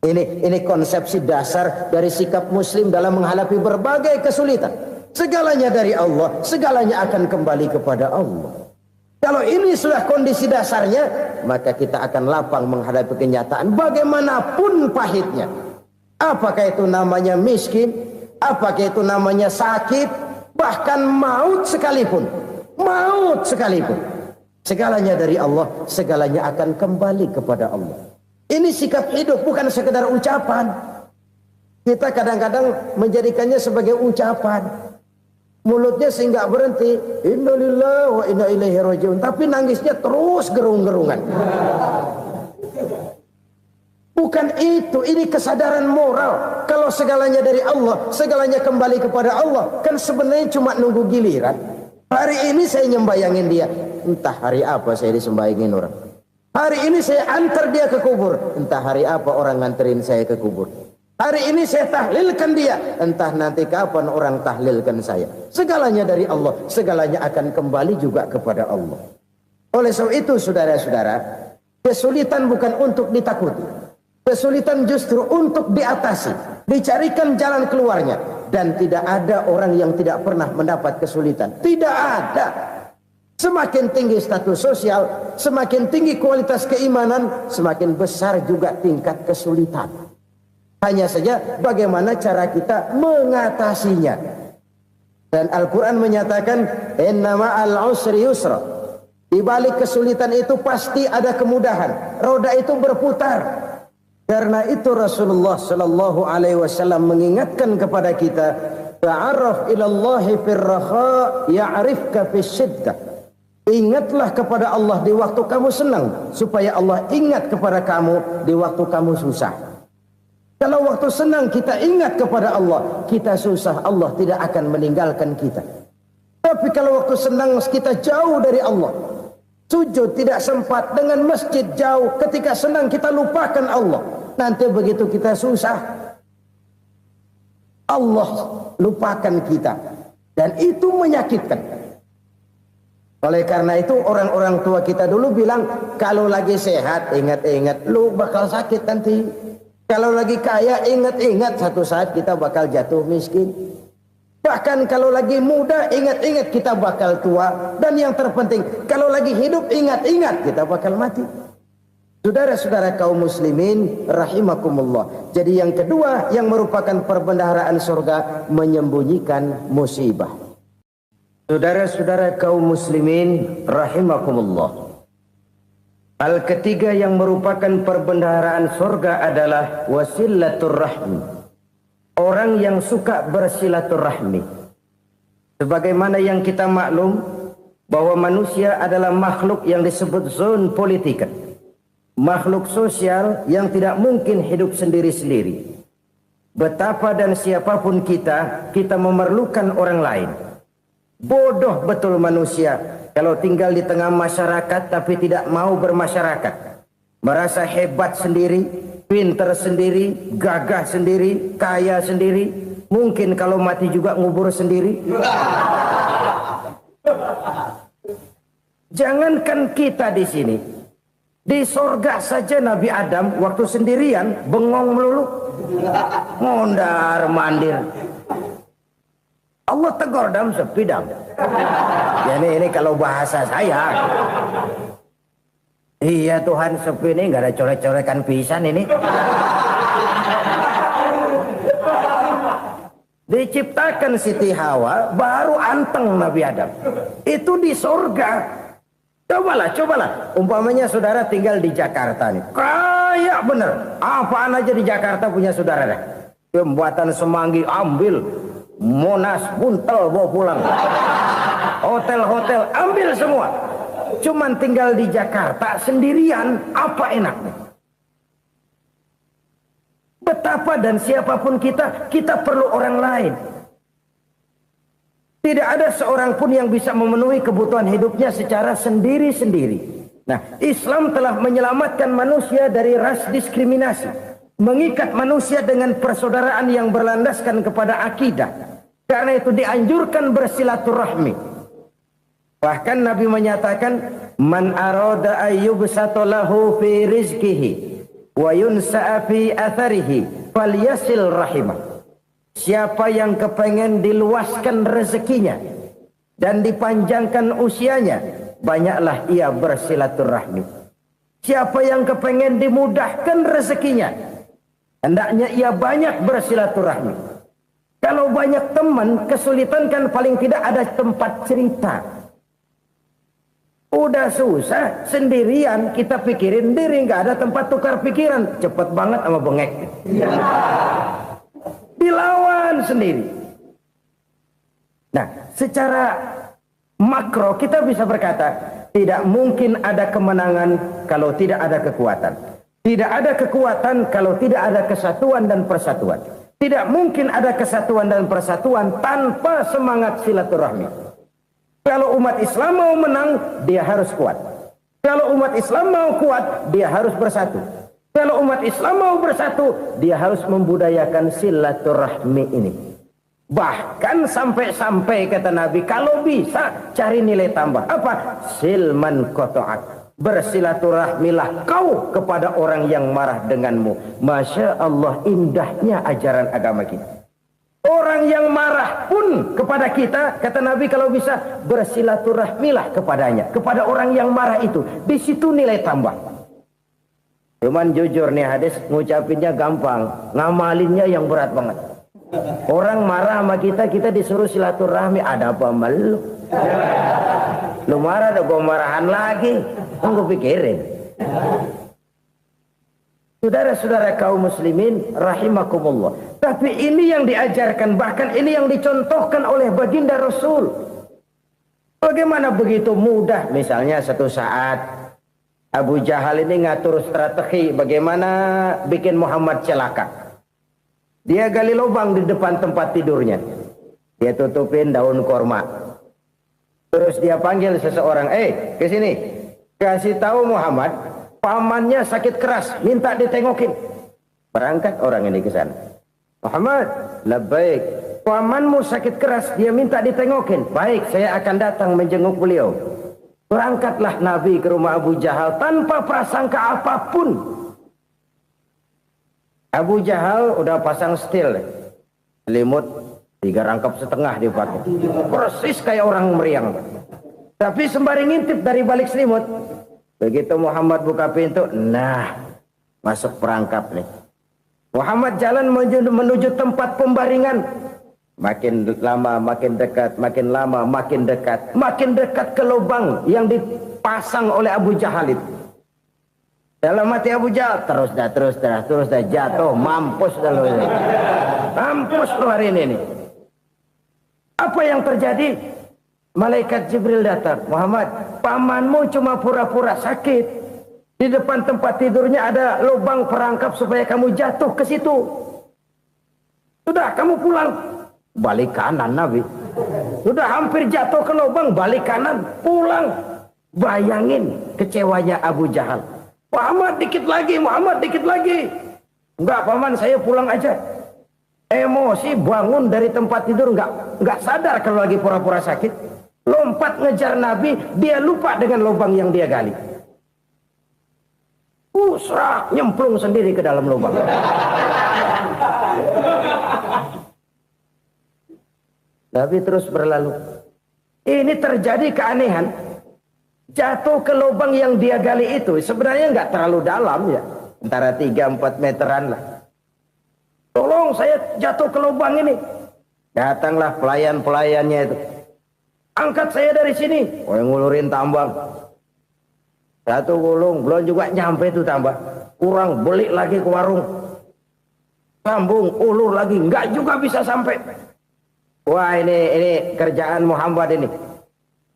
Ini konsepsi dasar dari sikap muslim dalam menghadapi berbagai kesulitan. Segalanya dari Allah, segalanya akan kembali kepada Allah. Kalau ini sudah kondisi dasarnya, maka kita akan lapang menghadapi kenyataan bagaimanapun pahitnya. Apakah itu namanya miskin, apakah itu namanya sakit, bahkan maut sekalipun. Segalanya dari Allah, segalanya akan kembali kepada Allah. Ini sikap hidup, bukan sekedar ucapan. Kita kadang-kadang menjadikannya sebagai ucapan. Mulutnya sehingga berhenti, innalillahi wa inna ilaihi raji'un, tapi nangisnya terus gerung-gerungan. Bukan itu, ini kesadaran moral. Kalau segalanya dari Allah, segalanya kembali kepada Allah, kan sebenarnya cuma nunggu giliran. Hari ini saya nyembayangin dia, entah hari apa saya disembayangin orang. Hari ini saya antar dia ke kubur, entah hari apa orang nganterin saya ke kubur. Hari ini saya tahlilkan dia, entah nanti kapan orang tahlilkan saya. Segalanya dari Allah, segalanya akan kembali juga kepada Allah. Oleh sebab itu saudara-saudara, kesulitan bukan untuk ditakuti. Kesulitan justru untuk diatasi, dicarikan jalan keluarnya. Dan tidak ada orang yang tidak pernah mendapat kesulitan. Tidak ada. Semakin tinggi status sosial, semakin tinggi kualitas keimanan, semakin besar juga tingkat kesulitan. Hanya saja bagaimana cara kita mengatasinya. Dan Al-Quran menyatakan, inna ma'al usri yusra. Di balik kesulitan itu pasti ada kemudahan. Roda itu berputar. Karena itu Rasulullah sallallahu alaihi wasallam mengingatkan kepada kita, ta'arraf ilallahi fir raha ya'rifka fis syiddah. Ingatlah kepada Allah di waktu kamu senang, supaya Allah ingat kepada kamu di waktu kamu susah. Kalau waktu senang kita ingat kepada Allah, kita susah, Allah tidak akan meninggalkan kita. Tapi kalau waktu senang kita jauh dari Allah, sujud tidak sempat, dengan masjid jauh, ketika senang kita lupakan Allah. Nanti begitu kita susah, Allah lupakan kita. Dan itu menyakitkan. Oleh karena itu orang-orang tua kita dulu bilang, kalau lagi sehat ingat-ingat lu bakal sakit nanti. Kalau lagi kaya ingat-ingat satu saat kita bakal jatuh miskin. Bahkan kalau lagi muda ingat-ingat kita bakal tua. Dan yang terpenting kalau lagi hidup ingat-ingat kita bakal mati. Saudara-saudara kaum muslimin rahimakumullah. Jadi yang kedua yang merupakan perbendaharaan surga, menyembunyikan musibah. Saudara-saudara kaum muslimin rahimakumullah. Hal ketiga yang merupakan perbendaharaan surga adalah wasilatur rahmi. Orang yang suka bersilaturahmi. Sebagaimana yang kita maklum bahwa manusia adalah makhluk yang disebut zon politika. Makhluk sosial yang tidak mungkin hidup sendiri-sendiri. Betapa dan siapapun kita memerlukan orang lain. Bodoh betul manusia kalau tinggal di tengah masyarakat tapi tidak mau bermasyarakat. Merasa hebat sendiri, pintar sendiri, gagah sendiri, kaya sendiri. Mungkin kalau mati juga ngubur sendiri. Jangankan kita di sini, di sorga saja Nabi Adam waktu sendirian bengong melulu, mondar mandir. Allah tegur dam sepi dam. Ya ini kalau bahasa saya. Iya Tuhan sepi ini nggak ada coret-coretan pisan ini. Diciptakan Siti Hawa baru anteng Nabi Adam. Itu di sorga. Cobalah. Umpamanya saudara tinggal di Jakarta nih. Kayak bener. Apaan aja di Jakarta punya saudara dah. Jembatan Semanggi ambil. Monas, Buntel bawa pulang. Hotel-hotel ambil semua. Cuman tinggal di Jakarta sendirian. Apa enaknya? Betapa dan siapapun kita perlu orang lain. Tidak ada seorang pun yang bisa memenuhi kebutuhan hidupnya secara sendiri-sendiri. Nah, Islam telah menyelamatkan manusia dari ras diskriminasi. Mengikat manusia dengan persaudaraan yang berlandaskan kepada akidah. Karena itu dianjurkan bersilaturahmi. Bahkan Nabi menyatakan, Man arada ayyubsata lahu fi rizkihi wa yunsa'a fi atharihi falyasil rahimah. Siapa yang kepengen diluaskan rezekinya dan dipanjangkan usianya, banyaklah ia bersilaturahmi. Siapa yang kepengen dimudahkan rezekinya, hendaknya ia banyak bersilaturahmi. Kalau banyak teman, kesulitan kan paling tidak ada tempat cerita. Udah susah, sendirian kita pikirin diri, nggak ada tempat tukar pikiran. Cepet banget sama bengek. Dilawan sendiri. Nah, secara makro kita bisa berkata, tidak mungkin ada kemenangan kalau tidak ada kekuatan. Tidak ada kekuatan kalau tidak ada kesatuan dan persatuan. Tidak mungkin ada kesatuan dan persatuan tanpa semangat silaturahmi. Kalau umat Islam mau menang, dia harus kuat. Kalau umat Islam mau kuat, dia harus bersatu. Kalau umat Islam mau bersatu, dia harus membudayakan silaturahmi ini. Bahkan sampai-sampai kata Nabi, kalau bisa cari nilai tambah. Apa? Silman koto'ak. Bersilaturahmilah kau kepada orang yang marah denganmu. Masya Allah, indahnya ajaran agama kita. Orang yang marah pun kepada kita, kata Nabi, kalau bisa bersilaturahmilah kepadanya. Kepada orang yang marah itu. Di situ nilai tambah. Cuman jujur nih hadis, ngucapinnya gampang, ngamalinnya yang berat banget. Orang marah sama kita disuruh silaturahmi, ada apa malu? Lu marah, ada gua marahan lagi. Tunggu pikirin. Saudara-saudara kaum muslimin rahimakumullah. Tapi ini yang diajarkan, bahkan ini yang dicontohkan oleh baginda Rasul. Bagaimana begitu mudah, misalnya satu saat Abu Jahal ini ngatur strategi bagaimana bikin Muhammad celaka. Dia gali lubang di depan tempat tidurnya. Dia tutupin daun korma. Terus dia panggil seseorang, ke sini. Kasih tahu Muhammad, pamannya sakit keras, minta ditengokin. Berangkat orang ini ke sana. Muhammad, labbaik. Pamanmu sakit keras, dia minta ditengokin. Baik, saya akan datang menjenguk beliau. Berangkatlah Nabi ke rumah Abu Jahal tanpa prasangka apapun. Abu Jahal udah pasang setil, selimut 3 rangkap setengah dipakai, persis kayak orang meriang. Tapi sembari ngintip dari balik selimut, begitu Muhammad buka pintu, nah masuk perangkap nih. Muhammad jalan menuju tempat pembaringan. Makin lama makin dekat, makin lama makin dekat, makin dekat ke lubang yang dipasang oleh Abu Jahal itu. Dalam hati Abu Jahal, terus dah jatuh, mampus dah lo ini. Mampus lo hari ini nih. Apa yang terjadi? Malaikat Jibril datang. Muhammad, pamanmu cuma pura-pura sakit. Di depan tempat tidurnya ada lubang perangkap supaya kamu jatuh ke situ. Sudah, kamu pulang. Balik kanan Nabi. Sudah hampir jatuh ke lubang, balik kanan, pulang. Bayangin kecewanya Abu Jahal. Muhammad dikit lagi. Enggak paman, saya pulang aja. Emosi bangun dari tempat tidur, enggak sadar kalau lagi pura-pura sakit. Lompat ngejar Nabi, dia lupa dengan lubang yang dia gali. Serak, nyemplung sendiri ke dalam lubang. Nabi terus berlalu. Ini terjadi keanehan. Jatuh ke lubang yang dia gali itu sebenarnya nggak terlalu dalam ya, antara 3-4 meteran lah. Tolong saya jatuh ke lubang ini. Datanglah pelayan-pelayannya itu. Angkat saya dari sini. Oh, yang ngulurin tambang. 1 gulung, belum juga nyampe itu tambah. Kurang beli lagi ke warung. Sambung, ulur lagi, enggak juga bisa sampai. Wah ini kerjaan Muhammad ini.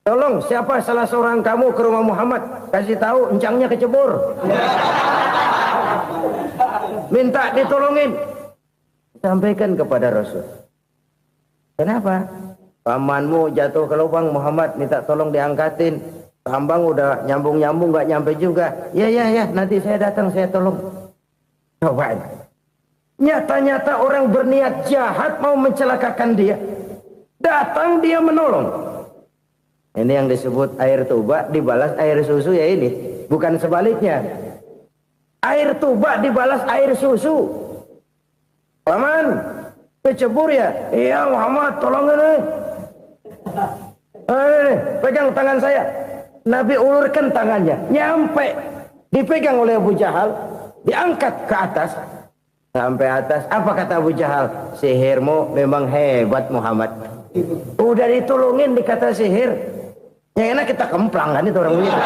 Tolong siapa salah seorang kamu ke rumah Muhammad, kasih tahu encangnya kecebur. Minta ditolongin. Sampaikan kepada Rasul. Kenapa? Pamanmu jatuh ke lubang, Muhammad minta tolong diangkatin. Tambang udah nyambung-nyambung nggak nyampe juga. Ya nanti saya datang saya tolong. Coba. Nyata-nyata orang berniat jahat mau mencelakakan dia. Datang dia menolong. Ini yang disebut air tuba dibalas air susu ya ini. Bukan sebaliknya. Air tuba dibalas air susu. Paman, kecebur ya? Iya Muhammad, tolong ini. Pegang tangan saya. Nabi ulurkan tangannya. Nyampe. Dipegang oleh Abu Jahal. Diangkat ke atas. Sampai atas. Apa kata Abu Jahal? Sihirmu memang hebat Muhammad. Udah ditolongin dikata sihir. Yang enak kita kemplang kan itu orang begitu.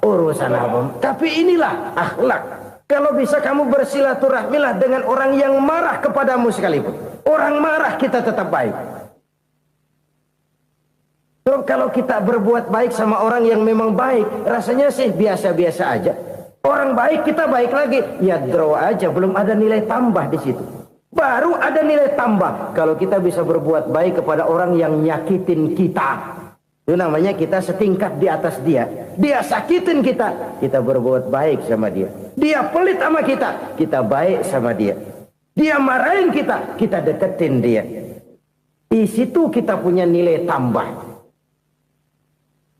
Urusan apa? Tapi inilah akhlak. Kalau bisa kamu bersilaturahmilah dengan orang yang marah kepadamu sekalipun. Orang marah kita tetap baik. So, kalau kita berbuat baik sama orang yang memang baik, rasanya sih biasa-biasa aja. Orang baik kita baik lagi, ya draw aja, belum ada nilai tambah di situ. Baru ada nilai tambah kalau kita bisa berbuat baik kepada orang yang nyakitin kita. Itu namanya kita setingkat di atas dia. Dia sakitin kita, kita berbuat baik sama dia. Dia pelit sama kita, kita baik sama dia. Dia marahin kita, kita deketin dia. Di situ kita punya nilai tambah.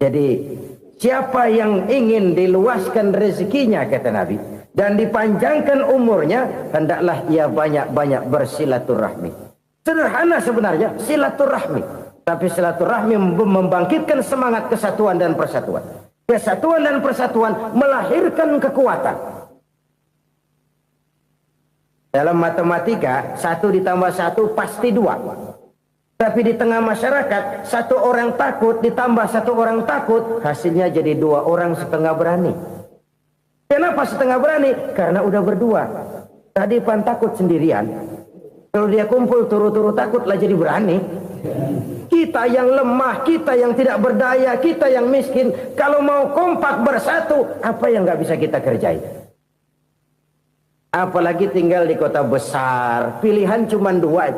Jadi siapa yang ingin diluaskan rezekinya kata Nabi dan dipanjangkan umurnya, hendaklah ia banyak-banyak bersilaturahmi. Sederhana sebenarnya silaturahmi. Tapi silaturahmi membangkitkan semangat kesatuan dan persatuan. Kesatuan dan persatuan melahirkan kekuatan. Dalam matematika, 1 ditambah 1 pasti 2. Tapi di tengah masyarakat, 1 orang takut ditambah 1 orang takut, hasilnya jadi 2 orang setengah berani. Kenapa setengah berani? Karena udah berdua. Tadi pan takut sendirian. Kalau dia kumpul turu-turu takutlah jadi berani. Kita yang lemah, kita yang tidak berdaya, kita yang miskin, kalau mau kompak bersatu, apa yang nggak bisa kita kerjain? Apalagi tinggal di kota besar, pilihan cuma 2,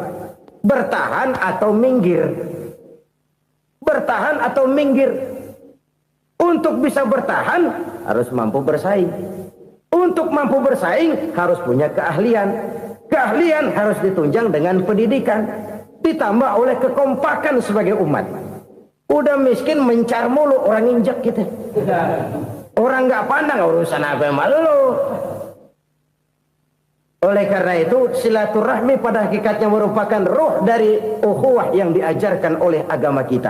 bertahan atau minggir. Bertahan atau minggir. Untuk bisa bertahan harus mampu bersaing. Untuk mampu bersaing harus punya keahlian. Keahlian harus ditunjang dengan pendidikan. Ditambah oleh kekompakan sebagai umat. Udah miskin mencar mulu, orang injak kita. Orang nggak pandang urusan apa yang malu. Oleh karena itu silaturahmi pada hakikatnya merupakan roh dari ukhuwah yang diajarkan oleh agama kita.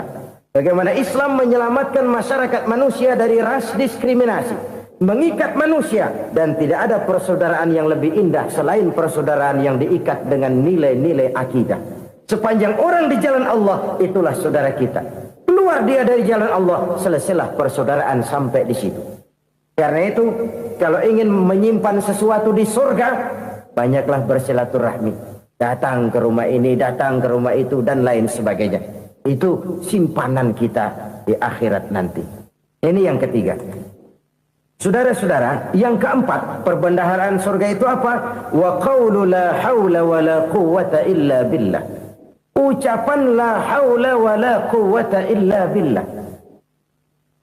Bagaimana Islam menyelamatkan masyarakat manusia dari ras diskriminasi, mengikat manusia, dan tidak ada persaudaraan yang lebih indah selain persaudaraan yang diikat dengan nilai-nilai akidah. Sepanjang orang di jalan Allah, itulah saudara kita. Keluar dia dari jalan Allah, selesailah persaudaraan sampai di situ. Karena itu, kalau ingin menyimpan sesuatu di surga, banyaklah bersilaturahmi. Datang ke rumah ini, datang ke rumah itu, dan lain sebagainya. Itu simpanan kita di akhirat nanti. Ini yang ketiga. Saudara-saudara, yang keempat, perbendaharaan surga itu apa? Wa qawlu la hawla wa la quwwata illa billah. Ucapan la haula wa la quwwata illa billah.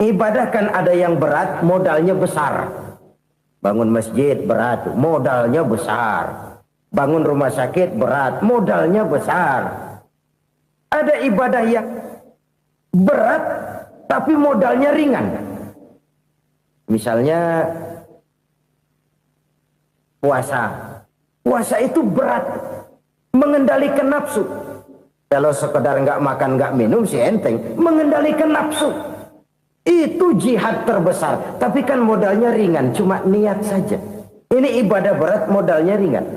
Ibadah kan ada yang berat, modalnya besar. Bangun masjid berat, modalnya besar. Bangun rumah sakit berat, modalnya besar. Ada ibadah yang berat tapi modalnya ringan. Misalnya puasa. Puasa itu berat, mengendalikan nafsu. Kalau sekedar nggak makan nggak minum sih enteng, mengendalikan nafsu itu jihad terbesar. Tapi kan modalnya ringan, cuma niat saja. Ini ibadah berat, modalnya ringan.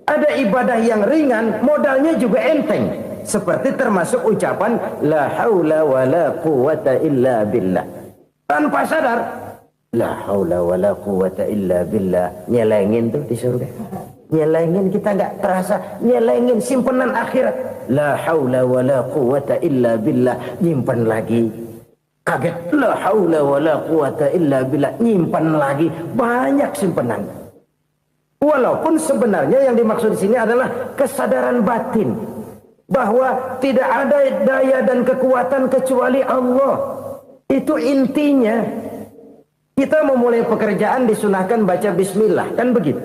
Ada ibadah yang ringan, modalnya juga enteng. Seperti termasuk ucapan la haula wa la quwwata illa billah. tanpa sadar. La haula wala quwata illa billah. Nyelengin tuh di surga. Nyelengin, kita nggak terasa. Nyelengin simpenan akhirat. La haula wala quwata illa billah. Nyimpan lagi. Kaget. La haula wala quwata illa billah. Nyimpan lagi. Banyak simpenan. Walaupun sebenarnya yang dimaksud di sini adalah kesadaran batin. Bahwa tidak ada daya dan kekuatan kecuali Allah. Itu intinya. Kita memulai pekerjaan disunahkan baca bismillah, kan begitu?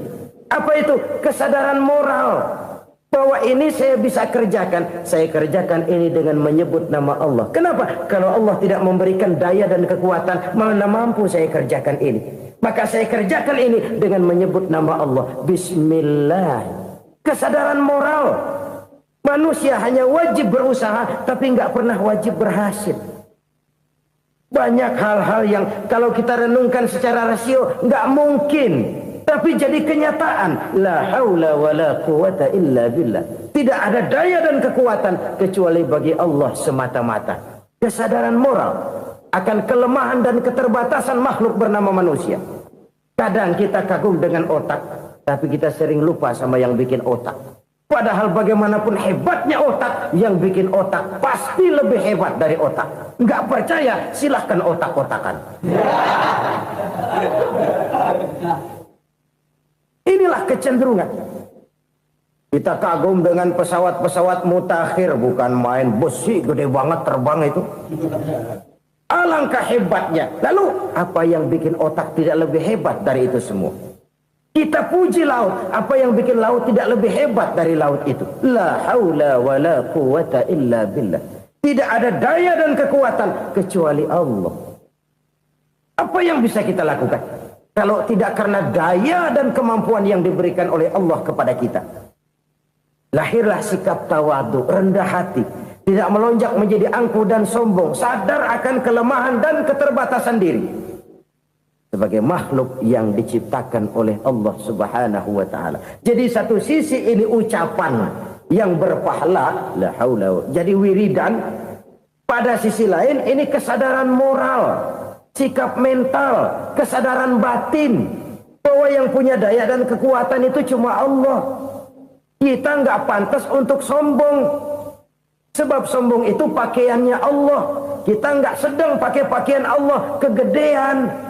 Apa itu? Kesadaran moral bahwa ini saya bisa kerjakan. Saya kerjakan ini dengan menyebut nama Allah. Kenapa? Kalau Allah tidak memberikan daya dan kekuatan, mana mampu saya kerjakan ini. Maka saya kerjakan ini dengan menyebut nama Allah. Bismillah. Kesadaran moral. Manusia hanya wajib berusaha, tapi nggak pernah wajib berhasil. Banyak hal-hal yang kalau kita renungkan secara rasio nggak mungkin, tapi jadi kenyataan. La haula wala quwata illa billah. Tidak ada daya dan kekuatan kecuali bagi Allah semata-mata. Kesadaran moral akan kelemahan dan keterbatasan makhluk bernama manusia. Kadang kita kagum dengan otak, tapi kita sering lupa sama yang bikin otak. Padahal bagaimanapun hebatnya otak, yang bikin otak pasti lebih hebat dari otak. Nggak percaya, silahkan otak-otakan. Inilah kecenderungan. Kita kagum dengan pesawat-pesawat mutakhir, bukan main besi gede banget terbang itu. Alangkah hebatnya. Lalu apa yang bikin otak tidak lebih hebat dari itu semua? Kita puji laut. Apa yang bikin laut tidak lebih hebat dari laut itu? La haula wala quwata illa billah. Tidak ada daya dan kekuatan kecuali Allah. Apa yang bisa kita lakukan? Kalau tidak karena daya dan kemampuan yang diberikan oleh Allah kepada kita. Lahirlah sikap tawadu, rendah hati. Tidak melonjak menjadi angkuh dan sombong. Sadar akan kelemahan dan keterbatasan diri. Sebagai makhluk yang diciptakan oleh Allah subhanahu wa ta'ala. Jadi satu sisi ini ucapan yang berpahala, la haula, jadi wiridan. Pada sisi lain ini kesadaran moral, sikap mental, kesadaran batin. Bahwa yang punya daya dan kekuatan itu cuma Allah. Kita nggak pantas untuk sombong. Sebab sombong itu pakaiannya Allah. Kita nggak sedang pakai pakaian Allah, kegedean.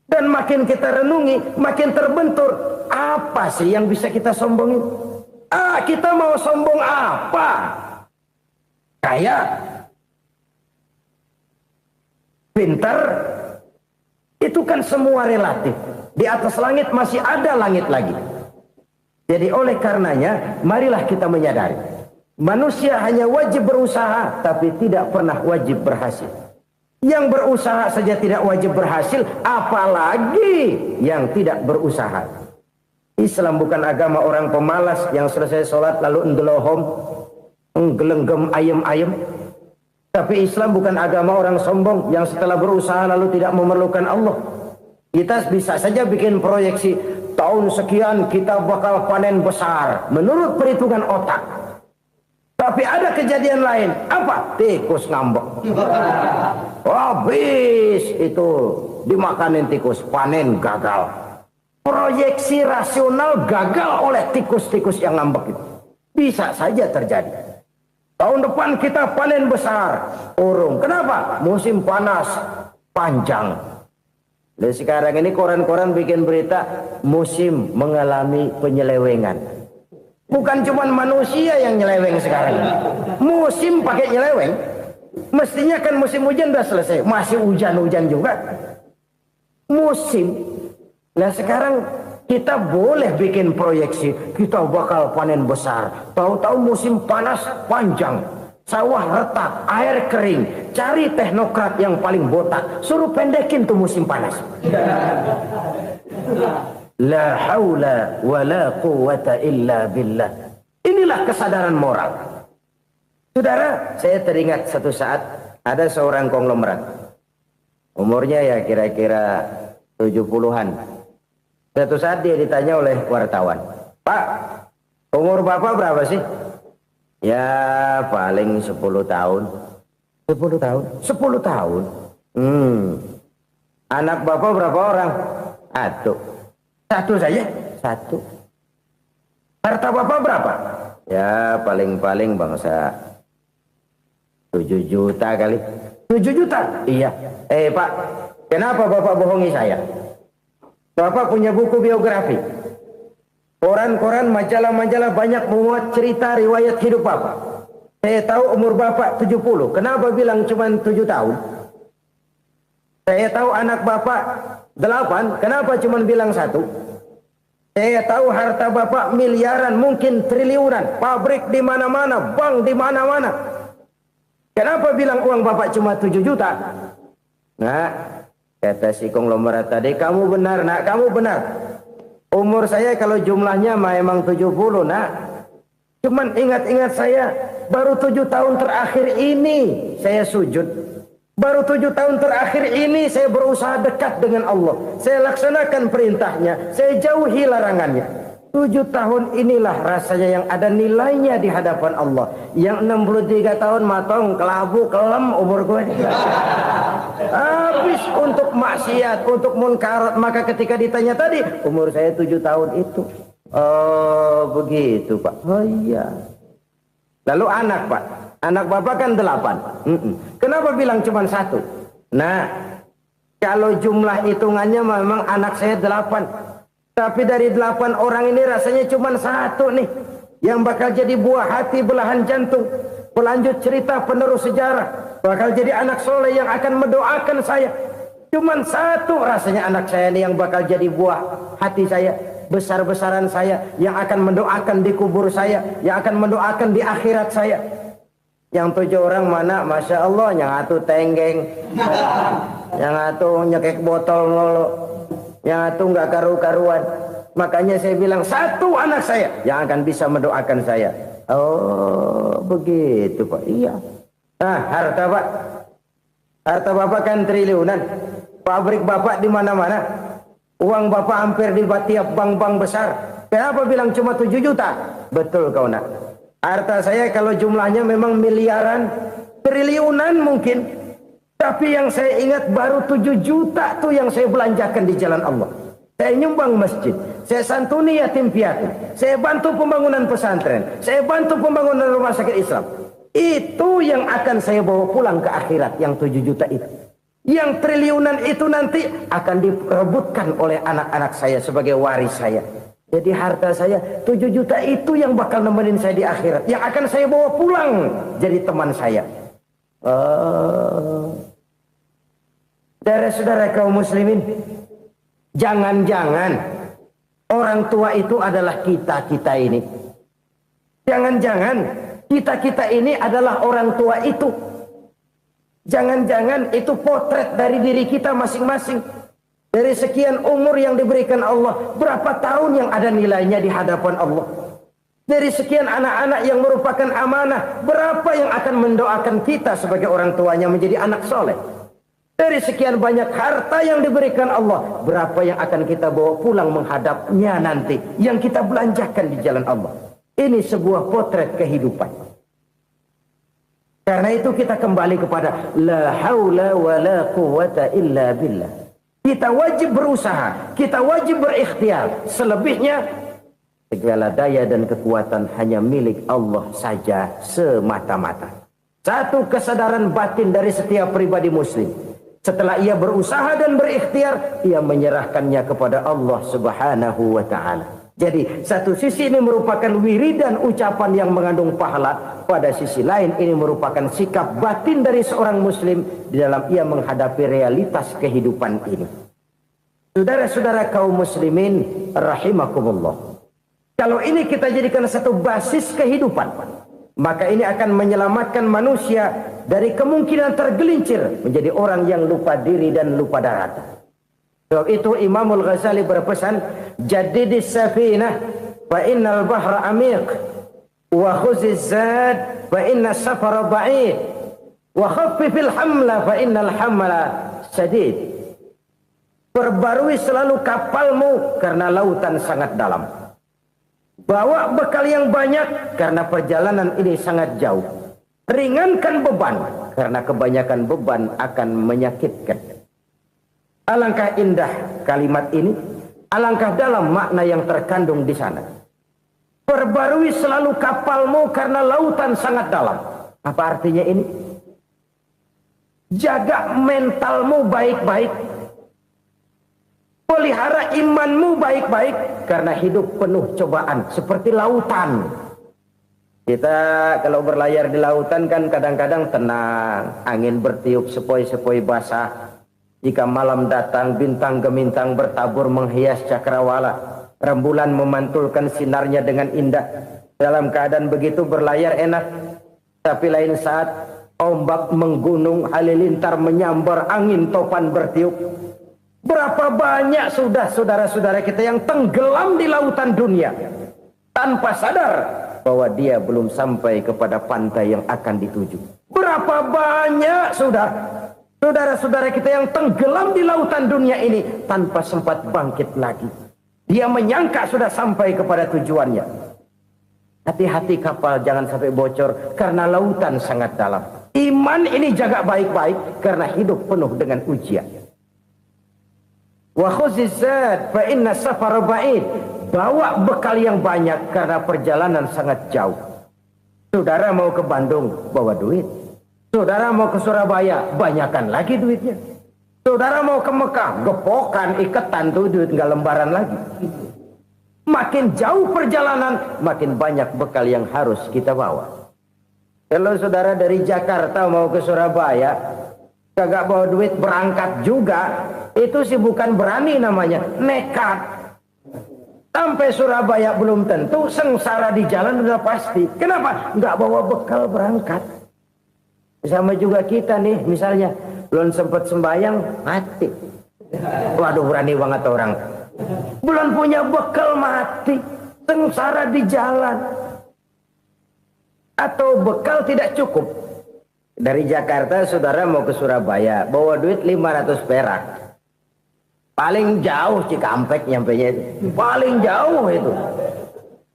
Dan makin kita renungi, makin terbentur. Apa sih yang bisa kita sombongin? Kita mau sombong apa? Kaya? Pintar? Itu kan semua relatif. Di atas langit masih ada langit lagi. Jadi oleh karenanya, marilah kita menyadari. Manusia hanya wajib berusaha, tapi tidak pernah wajib berhasil. Yang berusaha saja tidak wajib berhasil, apalagi yang tidak berusaha. Islam bukan agama orang pemalas yang selesai sholat lalu ngelohom, nggelenggem ayem-ayem. Tapi Islam bukan agama orang sombong yang setelah berusaha lalu tidak memerlukan Allah. Kita bisa saja bikin proyeksi, tahun sekian kita bakal panen besar menurut perhitungan otak. Tapi ada kejadian lain. Apa? Tikus ngambek. Habis itu dimakanin tikus, panen gagal. Proyeksi rasional gagal oleh tikus-tikus yang ngambek itu. Bisa saja terjadi. Tahun depan kita panen besar, urung. Kenapa? Musim panas panjang. Dan sekarang ini koran-koran bikin berita musim mengalami penyelewengan. Bukan cuma manusia yang nyeleweng sekarang. Musim pakai nyeleweng. Mestinya kan musim hujan udah selesai. Masih hujan-hujan juga. Musim. Nah sekarang kita boleh bikin proyeksi. Kita bakal panen besar. Tahu-tahu musim panas panjang. Sawah retak, air kering. Cari teknokrat yang paling botak. Suruh pendekin tuh musim panas. La haula wa la quwata illa billah. Inilah kesadaran moral. Saudara, saya teringat satu saat ada seorang konglomerat. Umurnya ya kira-kira 70-an. Satu saat dia ditanya oleh wartawan, "Pak, umur Bapak berapa sih?" "Ya paling 10 tahun." 10 tahun. 10 tahun. Anak bapak berapa orang? Satu saja? Satu. Harta bapak berapa? Ya paling-paling bangsa 7 juta kali. 7 juta? Iya. Pak, kenapa bapak bohongi saya? Bapak punya buku biografi. Koran-koran, majalah-majalah banyak memuat cerita riwayat hidup bapak. Saya tahu umur bapak 70. Kenapa bilang cuma 7 tahun? Saya tahu anak bapak 8. Kenapa cuma bilang 1? Saya tahu harta bapak miliaran, mungkin triliunan. Pabrik di mana-mana, bank di mana-mana. Kenapa bilang uang bapak cuma 7 juta? Nah, kata si konglomerat tadi, kamu benar nak, kamu benar. Umur saya kalau jumlahnya memang 70 nak. Cuman ingat-ingat saya, baru 7 tahun terakhir ini saya sujud. Baru 7 tahun terakhir ini saya berusaha dekat dengan Allah. Saya laksanakan perintahnya, saya jauhi larangannya. 7 tahun inilah rasanya yang ada nilainya di hadapan Allah. Yang 63 tahun matong, kelabu, kelem umur gue. Habis untuk maksiat, untuk munkarat. Maka ketika ditanya tadi, umur saya 7 tahun itu. Oh begitu Pak. Oh iya. Lalu anak Pak. Anak bapak kan 8. Kenapa bilang cuma 1? Nah, kalau jumlah hitungannya memang anak saya 8. Tapi dari 8 orang ini rasanya cuma 1 nih. Yang bakal jadi buah hati, belahan jantung. Pelanjut cerita, penerus sejarah. Bakal jadi anak soleh yang akan mendoakan saya. Cuma 1 rasanya anak saya ini yang bakal jadi buah hati saya. Besar-besaran saya. Yang akan mendoakan di kubur saya. Yang akan mendoakan di akhirat saya. Yang 7 orang mana? Masya Allah, yang atu tenggeng. Yang atu nyekek botol ngolo. Yang atu nggak karu-karuan. Makanya saya bilang 1 anak saya yang akan bisa mendoakan saya. Oh begitu Pak. Iya. Nah harta Pak. Harta bapak kan triliunan. Pabrik bapak di mana-mana. Uang bapak hampir di tiap bank-bank besar. Kenapa bilang cuma 7 juta? Betul kau nak. Harta saya kalau jumlahnya memang miliaran, triliunan mungkin. Tapi yang saya ingat baru 7 juta tuh yang saya belanjakan di jalan Allah. Saya nyumbang masjid, saya santuni yatim piatu, saya bantu pembangunan pesantren, saya bantu pembangunan rumah sakit Islam. Itu yang akan saya bawa pulang ke akhirat, yang 7 juta itu. Yang triliunan itu nanti akan diperebutkan oleh anak-anak saya sebagai waris saya. Jadi harta saya 7 juta itu yang bakal nemenin saya di akhirat, yang akan saya bawa pulang jadi teman saya. Saudara-saudara kaum muslimin, jangan-jangan orang tua itu adalah kita-kita ini. Jangan-jangan kita-kita ini adalah orang tua itu. Jangan-jangan itu potret dari diri kita masing-masing. Dari sekian umur yang diberikan Allah, berapa tahun yang ada nilainya di hadapan Allah. Dari sekian anak-anak yang merupakan amanah, berapa yang akan mendoakan kita sebagai orang tuanya menjadi anak soleh. Dari sekian banyak harta yang diberikan Allah, berapa yang akan kita bawa pulang menghadapnya nanti, yang kita belanjakan di jalan Allah. Ini sebuah potret kehidupan. Karena itu kita kembali kepada la haula wa la quwata illa billah. Kita wajib berusaha, kita wajib berikhtiar. Selebihnya segala daya dan kekuatan hanya milik Allah saja semata-mata. Satu kesadaran batin dari setiap pribadi muslim. Setelah ia berusaha dan berikhtiar, ia menyerahkannya kepada Allah Subhanahu wa ta'ala. Jadi satu sisi ini merupakan wiridan ucapan yang mengandung pahala. Pada sisi lain ini merupakan sikap batin dari seorang muslim di dalam ia menghadapi realitas kehidupan ini. Saudara-saudara kaum muslimin rahimakumullah. Kalau ini kita jadikan satu basis kehidupan, maka ini akan menyelamatkan manusia dari kemungkinan tergelincir menjadi orang yang lupa diri dan lupa darat. Sebab itu Imamul Ghazali berpesan, jadidis safinah fa innal bahra amiq wa khuziz zad fa inna safara ba'id wa khaffifil hamla fa innal hamla sadid. Perbarui selalu kapalmu karena lautan sangat dalam. Bawa bekal yang banyak karena perjalanan ini sangat jauh. Ringankan beban karena kebanyakan beban akan menyakitkan. Alangkah indah kalimat ini, alangkah dalam makna yang terkandung di sana. Perbarui selalu kapalmu karena lautan sangat dalam. Apa artinya ini? Jaga mentalmu baik-baik. Pelihara imanmu baik-baik karena hidup penuh cobaan seperti lautan. Kita kalau berlayar di lautan kan kadang-kadang tenang, angin bertiup sepoi-sepoi basah. Jika malam datang, bintang gemintang bertabur menghias cakrawala. Rembulan memantulkan sinarnya dengan indah. Dalam keadaan begitu berlayar enak. Tapi lain saat ombak menggunung, halilintar menyambar, angin topan bertiup. Berapa banyak sudah saudara-saudara kita yang tenggelam di lautan dunia tanpa sadar bahwa dia belum sampai kepada pantai yang akan dituju. Berapa banyak sudah saudara-saudara kita yang tenggelam di lautan dunia ini tanpa sempat bangkit lagi. Dia menyangka sudah sampai kepada tujuannya. Hati-hati kapal jangan sampai bocor karena lautan sangat dalam. Iman ini jaga baik-baik karena hidup penuh dengan ujian. Wa khuzizat fa inna safara ba'id. Bawa bekal yang banyak karena perjalanan sangat jauh. Saudara mau ke Bandung, bawa duit. Saudara mau ke Surabaya, banyakkan lagi duitnya. Saudara mau ke Mekah, gepokan, iketan tuh duit nggak lembaran lagi. Makin jauh perjalanan, makin banyak bekal yang harus kita bawa. Kalau saudara dari Jakarta mau ke Surabaya, kagak bawa duit berangkat juga, itu sih bukan berani namanya, nekat. Sampai Surabaya belum tentu, sengsara di jalan udah pasti. Kenapa? Nggak bawa bekal berangkat. Sama juga kita nih, misalnya belum sempat sembahyang, mati. Waduh, berani banget orang. Belum punya bekal, mati. Sengsara di jalan. Atau bekal tidak cukup. Dari Jakarta saudara mau ke Surabaya, bawa duit 500 perak. Paling jauh Cikampek nyampenya itu. Paling jauh itu.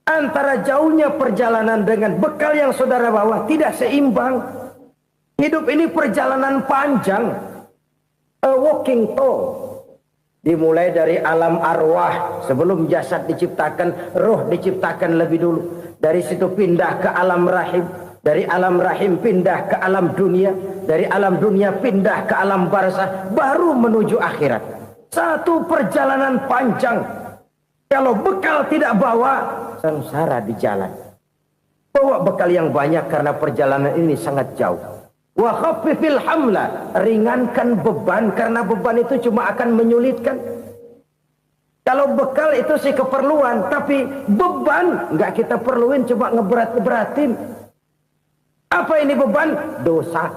Antara jauhnya perjalanan dengan bekal yang saudara bawa tidak seimbang. Hidup ini perjalanan panjang. A walking tour. Dimulai dari alam arwah. Sebelum jasad diciptakan, roh diciptakan lebih dulu. Dari situ pindah ke alam rahim. Dari alam rahim pindah ke alam dunia. Dari alam dunia pindah ke alam barzah. Baru menuju akhirat. Satu perjalanan panjang. Kalau bekal tidak bawa, sengsara di jalan. Bawa bekal yang banyak karena perjalanan ini sangat jauh. Wa khaffifil hamla, ringankan beban karena beban itu cuma akan menyulitkan. Kalau bekal itu sih keperluan, tapi beban nggak kita perluin, coba ngeberat-beratin. Apa ini beban? Dosa,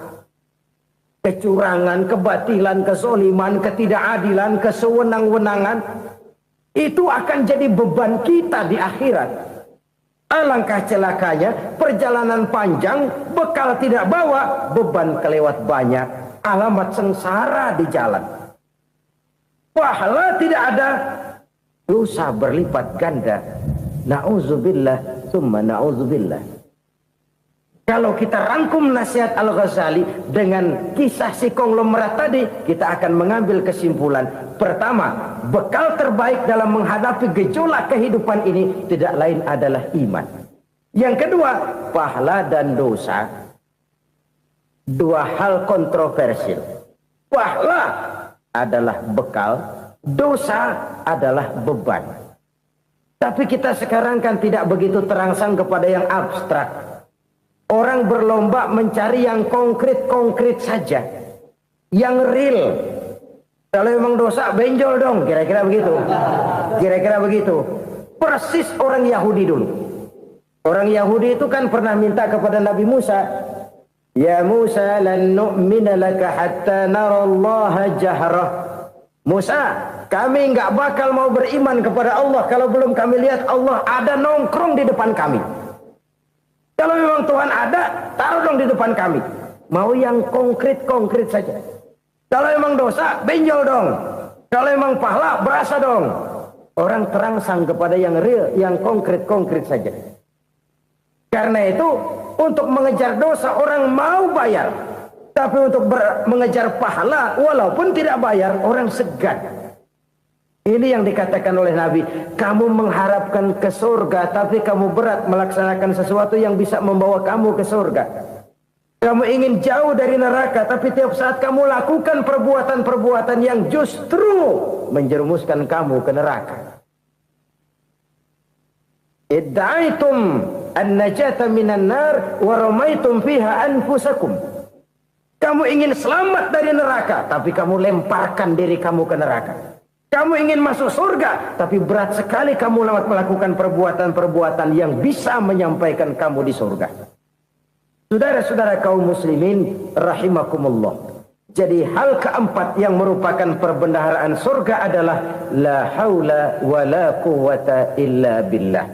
kecurangan, kebatilan, kezoliman, ketidakadilan, kesewenang-wenangan. Itu akan jadi beban kita di akhirat. Alangkah celakanya, perjalanan panjang, bekal tidak bawa, beban kelewat banyak, alamat sengsara di jalan. Pahala tidak ada, dosa berlipat ganda. Na'udzubillah, summa na'udzubillah. Kalau kita rangkum nasihat Al-Ghazali dengan kisah si konglomerat tadi, kita akan mengambil kesimpulan. Pertama, bekal terbaik dalam menghadapi gejolak kehidupan ini tidak lain adalah iman. Yang kedua, pahala dan dosa. Dua hal kontroversial. Pahala adalah bekal, dosa adalah beban. Tapi kita sekarang kan tidak begitu terangsang kepada yang abstrak. Orang berlomba mencari yang konkret-konkret saja. Yang real. Kalau memang dosa, benjol dong. Kira-kira begitu. Kira-kira begitu. Persis orang Yahudi dulu. Orang Yahudi itu kan pernah minta kepada Nabi Musa. Ya Musa, lan nu'mina laka hatta narallaha jahrah. Musa, kami nggak bakal mau beriman kepada Allah kalau belum kami lihat Allah ada nongkrong di depan kami. Kalau memang Tuhan ada, taruh dong di depan kami. Mau yang konkret-konkret saja. Kalau memang dosa, benjol dong. Kalau memang pahala, berasa dong. Orang terangsang kepada yang real, yang konkret-konkret saja. Karena itu, untuk mengejar dosa, orang mau bayar. Tapi untuk mengejar pahala walaupun tidak bayar, orang segan. Ini yang dikatakan oleh Nabi, kamu mengharapkan ke surga tapi kamu berat melaksanakan sesuatu yang bisa membawa kamu ke surga. Kamu ingin jauh dari neraka tapi tiap saat kamu lakukan perbuatan-perbuatan yang justru menjerumuskan kamu ke neraka. Idda'aitum an-najata minan nar wa ramaitum fiha anfusakum. Kamu ingin selamat dari neraka tapi kamu lemparkan diri kamu ke neraka. Kamu ingin masuk surga, tapi berat sekali kamu melakukan perbuatan-perbuatan yang bisa menyampaikan kamu di surga. Saudara-saudara kaum muslimin, rahimakumullah. Jadi hal keempat yang merupakan perbendaharaan surga adalah la haula wa la quwwata illa billah.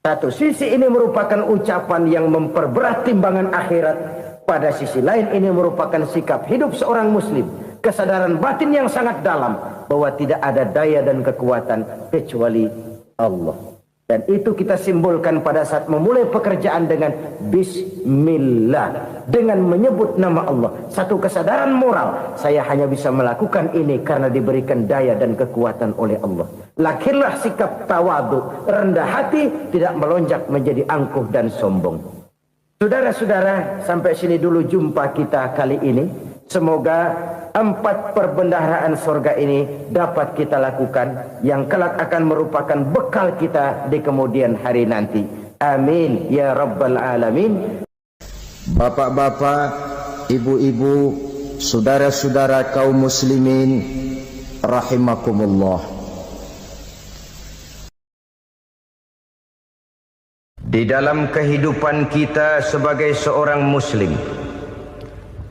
Satu sisi ini merupakan ucapan yang memperberat timbangan akhirat. Pada sisi lain ini merupakan sikap hidup seorang muslim. Kesadaran batin yang sangat dalam bahwa tidak ada daya dan kekuatan kecuali Allah. Dan itu kita simbolkan pada saat memulai pekerjaan dengan bismillah, dengan menyebut nama Allah. Satu kesadaran moral, saya hanya bisa melakukan ini karena diberikan daya dan kekuatan oleh Allah. Lahirlah sikap tawadu, rendah hati, tidak melonjak menjadi angkuh dan sombong. Saudara-saudara, sampai sini dulu jumpa kita kali ini. Semoga 4 perbendaharaan surga ini dapat kita lakukan, yang kelak akan merupakan bekal kita di kemudian hari nanti. Amin ya rabbal alamin. Bapak-bapak, ibu-ibu, saudara-saudara kaum muslimin rahimakumullah. Di dalam kehidupan kita sebagai seorang muslim,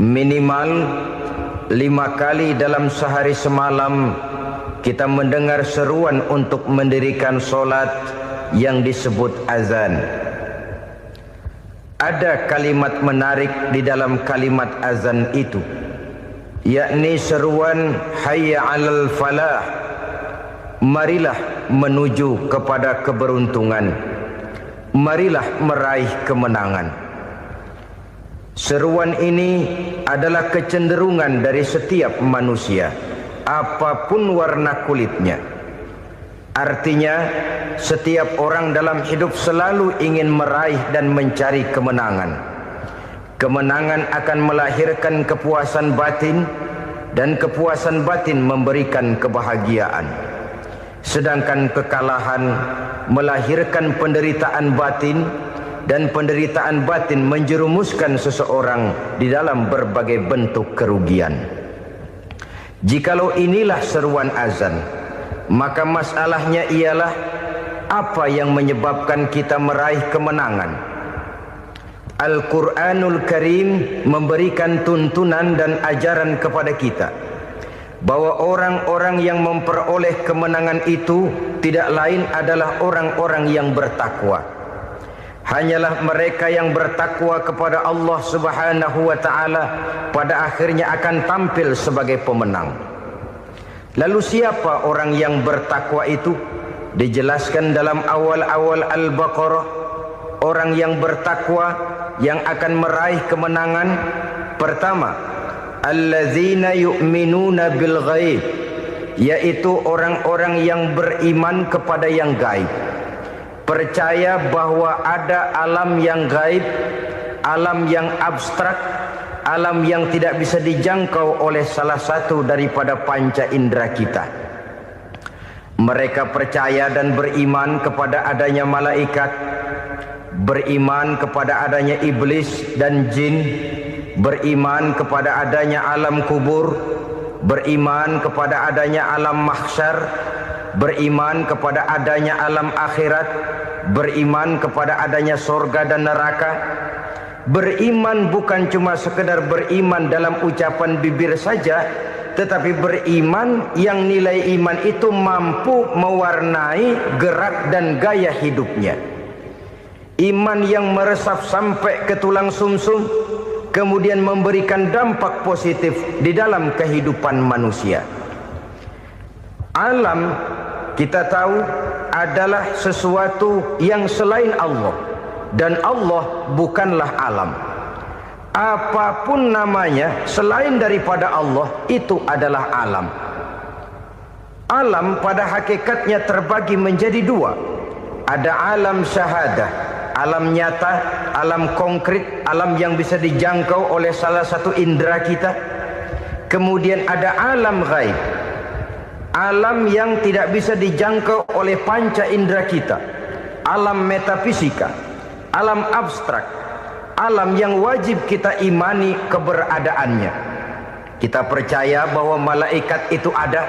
minimal 5 kali dalam sehari semalam kita mendengar seruan untuk mendirikan solat yang disebut azan. Ada kalimat menarik di dalam kalimat azan itu, yakni seruan hayya 'alal falah, marilah menuju kepada keberuntungan, marilah meraih kemenangan. Seruan ini adalah kecenderungan dari setiap manusia, apapun warna kulitnya. Artinya, setiap orang dalam hidup selalu ingin meraih dan mencari kemenangan. Kemenangan akan melahirkan kepuasan batin, dan kepuasan batin memberikan kebahagiaan. Sedangkan kekalahan melahirkan penderitaan batin, dan penderitaan batin menjerumuskan seseorang di dalam berbagai bentuk kerugian. Jikalau inilah seruan azan, maka masalahnya ialah apa yang menyebabkan kita meraih kemenangan. Al-Quranul Karim memberikan tuntunan dan ajaran kepada kita bahwa orang-orang yang memperoleh kemenangan itu tidak lain adalah orang-orang yang bertakwa. Hanyalah mereka yang bertakwa kepada Allah Subhanahu wa ta'ala pada akhirnya akan tampil sebagai pemenang. Lalu siapa orang yang bertakwa itu? Dijelaskan dalam awal-awal Al-Baqarah, orang yang bertakwa yang akan meraih kemenangan. Pertama, allazina yu'minuna bil ghaib, yaitu orang-orang yang beriman kepada yang gaib. Percaya bahwa ada alam yang gaib, alam yang abstrak, alam yang tidak bisa dijangkau oleh salah satu daripada panca indera kita. Mereka percaya dan beriman kepada adanya malaikat, beriman kepada adanya iblis dan jin, beriman kepada adanya alam kubur, beriman kepada adanya alam mahsyar, beriman kepada adanya alam akhirat, beriman kepada adanya surga dan neraka. Beriman bukan cuma sekedar beriman dalam ucapan bibir saja, tetapi beriman yang nilai iman itu mampu mewarnai gerak dan gaya hidupnya. Iman yang meresap sampai ke tulang sumsum, kemudian memberikan dampak positif di dalam kehidupan manusia. Alam, kita tahu, adalah sesuatu yang selain Allah, dan Allah bukanlah alam. apapun namanya selain daripada Allah itu adalah alam. Alam pada hakikatnya terbagi menjadi dua. Ada alam syahadah, alam nyata, alam konkret, alam yang bisa dijangkau oleh salah satu indera kita. Kemudian ada alam ghaib, alam yang tidak bisa dijangkau oleh panca indera kita, alam metafisika, alam abstrak, alam yang wajib kita imani keberadaannya. Kita percaya bahwa malaikat itu ada.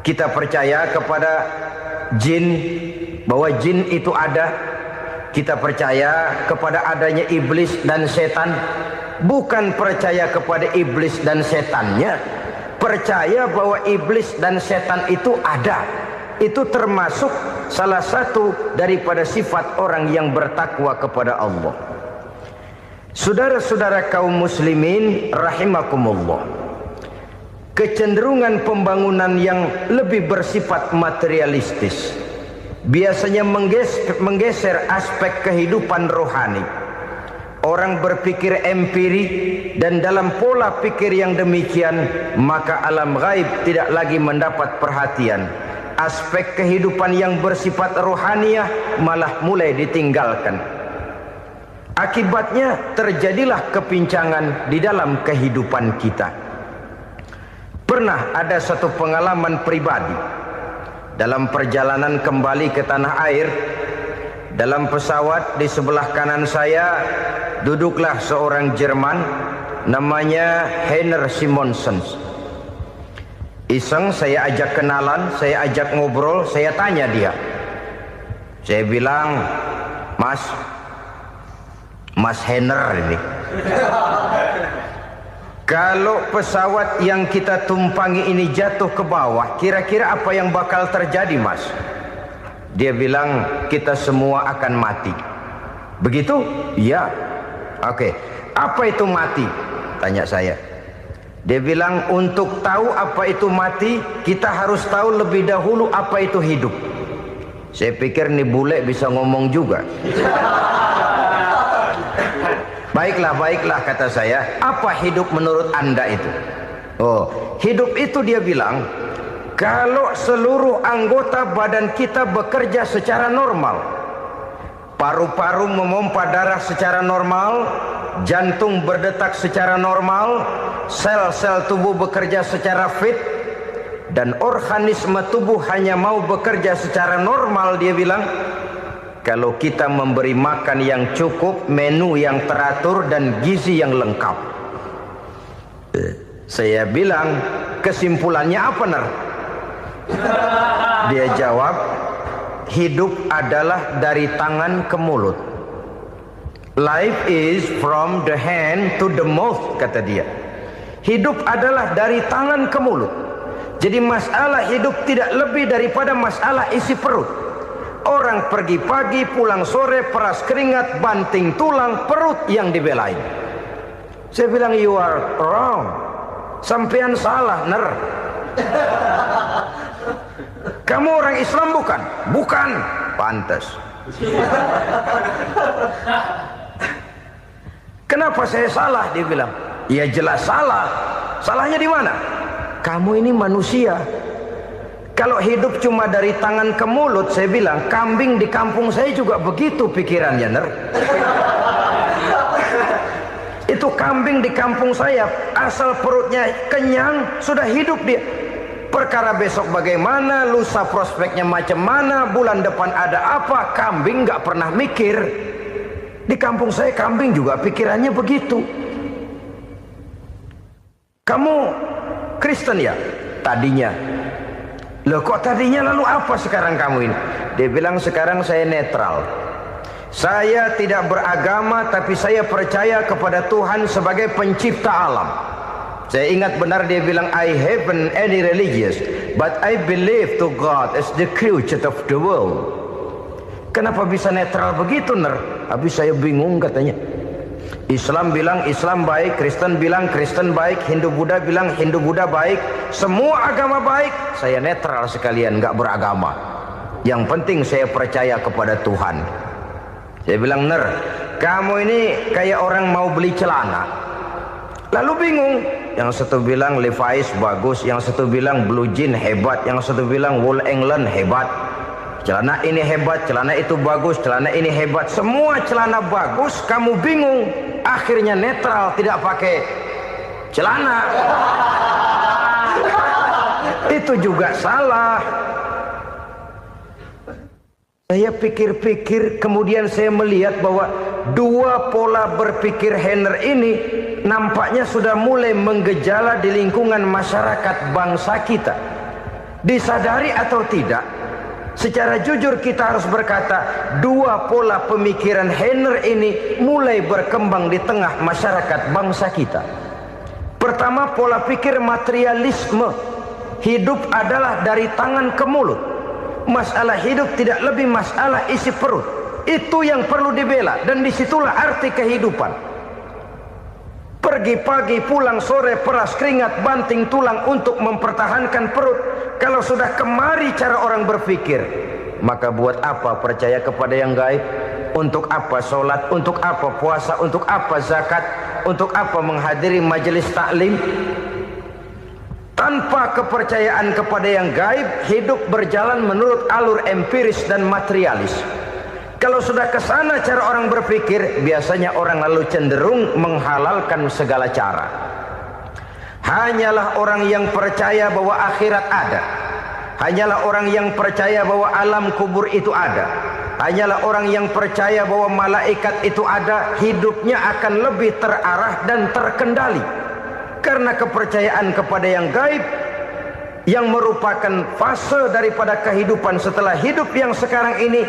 Kita percaya kepada jin, bahwa jin itu ada. Kita percaya kepada adanya iblis dan setan. Bukan percaya kepada iblis dan setannya, percaya bahwa iblis dan setan itu ada. Itu termasuk salah satu daripada sifat orang yang bertakwa kepada Allah. Saudara-saudara kaum muslimin rahimakumullah, kecenderungan pembangunan yang lebih bersifat materialistis biasanya menggeser aspek kehidupan rohani. Orang berpikir empiri, dan dalam pola pikir yang demikian maka alam gaib tidak lagi mendapat perhatian. Aspek kehidupan yang bersifat rohaniah malah mulai ditinggalkan. Akibatnya terjadilah kepincangan di dalam kehidupan kita. Pernah ada satu pengalaman pribadi dalam perjalanan kembali ke tanah air. Dalam pesawat di sebelah kanan saya duduklah seorang Jerman namanya Heiner Simonsen. Iseng saya ajak kenalan, saya ajak ngobrol, saya tanya dia. Saya bilang, Mas Heiner ini, kalau pesawat yang kita tumpangi ini jatuh ke bawah, kira-kira apa yang bakal terjadi, Mas? Dia bilang, kita semua akan mati. Begitu? Iya. Oke. Apa itu mati? Tanya saya. Dia bilang, untuk tahu apa itu mati, kita harus tahu lebih dahulu apa itu hidup. Saya pikir nih bule bisa ngomong juga. Baiklah kata saya. Apa hidup menurut Anda itu? Oh, hidup itu dia bilang, kalau seluruh anggota badan kita bekerja secara normal, paru-paru memompa darah secara normal, jantung berdetak secara normal, sel-sel tubuh bekerja secara fit, dan organisme tubuh hanya mau bekerja secara normal, dia bilang, kalau kita memberi makan yang cukup, menu yang teratur, dan gizi yang lengkap. Saya bilang, kesimpulannya apa, Ner? Dia jawab, hidup adalah dari tangan ke mulut. Life is from the hand to the mouth, kata dia. Hidup adalah dari tangan ke mulut. Jadi masalah hidup tidak lebih daripada masalah isi perut. Orang pergi pagi, pulang sore, peras keringat, banting tulang, perut yang dibelain. Saya bilang, you are wrong. Sampean salah, Ner. Kamu orang Islam bukan? Bukan. Pantas. Kenapa saya salah? Dia bilang, ya jelas salah. Salahnya di mana? Kamu ini manusia. Kalau hidup cuma dari tangan ke mulut, saya bilang, kambing di kampung saya juga begitu pikirannya, Ner. Itu kambing di kampung saya, asal perutnya kenyang, sudah hidup dia. Perkara besok bagaimana, lusa prospeknya macam mana, bulan depan ada apa, kambing nggak pernah mikir. Di kampung saya kambing juga pikirannya begitu. Kamu Kristen ya? Tadinya. Loh kok tadinya, lalu apa sekarang kamu ini? Dia bilang, sekarang saya netral. Saya tidak beragama, tapi saya percaya kepada Tuhan sebagai pencipta alam. Saya ingat benar dia bilang, I haven't any religious, but I believe to God as the creator of the world. Kenapa bisa netral begitu, Ner? Habis saya bingung katanya. Islam bilang Islam baik, Kristen bilang Kristen baik, Hindu Buddha bilang Hindu Buddha baik, semua agama baik. Saya netral sekalian, nggak beragama. Yang penting saya percaya kepada Tuhan. Saya bilang, Ner, kamu ini kayak orang mau beli celana, lalu bingung. Yang satu bilang Levi's bagus, yang satu bilang Blue Jean hebat, yang satu bilang Wool England hebat. Celana ini hebat, celana itu bagus, celana ini hebat. Semua celana bagus, kamu bingung. Akhirnya netral, tidak pakai celana. Itu juga salah. Saya pikir-pikir, kemudian saya melihat bahwa dua pola berpikir Henner ini nampaknya sudah mulai menggejala di lingkungan masyarakat bangsa kita. Disadari atau tidak, secara jujur kita harus berkata, dua pola pemikiran Henner ini mulai berkembang di tengah masyarakat bangsa kita. Pertama, pola pikir materialisme. Hidup adalah dari tangan ke mulut. Masalah hidup tidak lebih masalah isi perut. Itu yang perlu dibela, dan disitulah arti kehidupan. Pergi pagi, pulang sore, peras keringat, banting tulang untuk mempertahankan perut. Kalau sudah kemari cara orang berpikir, maka buat apa percaya kepada yang gaib? Untuk apa sholat? Untuk apa puasa? Untuk apa zakat? Untuk apa menghadiri majelis taklim? Tanpa kepercayaan kepada yang gaib, hidup berjalan menurut alur empiris dan materialis. Kalau sudah ke sana cara orang berpikir, biasanya orang lalu cenderung menghalalkan segala cara. Hanyalah orang yang percaya bahwa akhirat ada. Hanyalah orang yang percaya bahwa alam kubur itu ada. Hanyalah orang yang percaya bahwa malaikat itu ada, hidupnya akan lebih terarah dan terkendali. Karena kepercayaan kepada yang gaib, yang merupakan fase daripada kehidupan setelah hidup yang sekarang ini,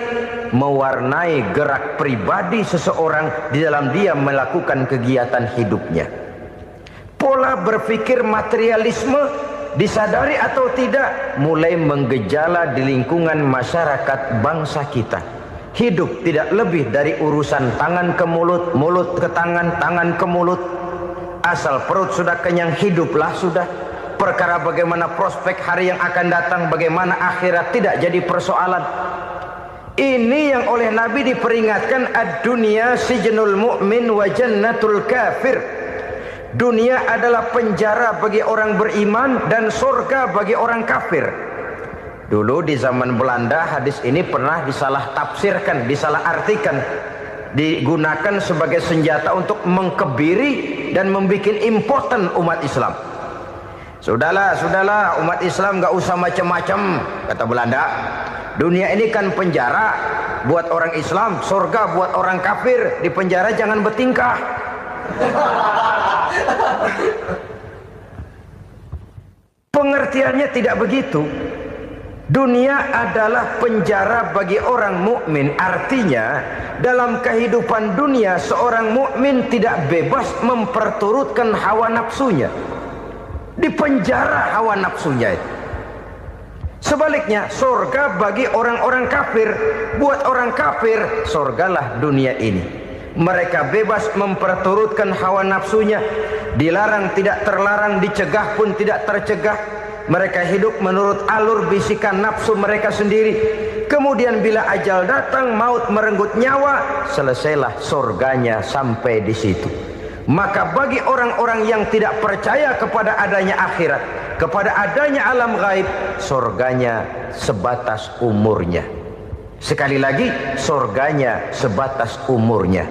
mewarnai gerak pribadi seseorang di dalam dia melakukan kegiatan hidupnya. Pola berpikir materialisme, disadari atau tidak, mulai menggejala di lingkungan masyarakat bangsa kita. Hidup tidak lebih dari urusan tangan ke mulut, mulut ke tangan, tangan ke mulut. Asal perut sudah kenyang, hiduplah sudah. Perkara bagaimana prospek hari yang akan datang, bagaimana akhirat, tidak jadi persoalan. Ini yang oleh Nabi diperingatkan, ad-dunya sijnul mu'min wa jannatul kafir. Dunia adalah penjara bagi orang beriman dan surga bagi orang kafir. Dulu di zaman Belanda hadis ini pernah disalah tafsirkan, disalah artikan, digunakan sebagai senjata untuk mengkebiri dan membuat impoten umat Islam. Sudahlah umat Islam gak usah macam-macam, kata Belanda. Dunia ini kan penjara buat orang Islam, surga buat orang kafir. Di penjara jangan bertingkah. Pengertiannya tidak begitu. Dunia adalah penjara bagi orang mukmin. Artinya dalam kehidupan dunia seorang mukmin tidak bebas memperturutkan hawa nafsunya. Di penjara hawa nafsunya itu. Sebaliknya surga bagi orang-orang kafir. Buat orang kafir surgalah dunia ini. Mereka bebas memperturutkan hawa nafsunya. Dilarang tidak terlarang, dicegah pun tidak tercegah. Mereka hidup menurut alur bisikan nafsu mereka sendiri. Kemudian bila ajal datang, maut merenggut nyawa, selesailah surganya sampai di situ. Maka bagi orang-orang yang tidak percaya kepada adanya akhirat, kepada adanya alam gaib, surganya sebatas umurnya. Sekali lagi, surganya sebatas umurnya.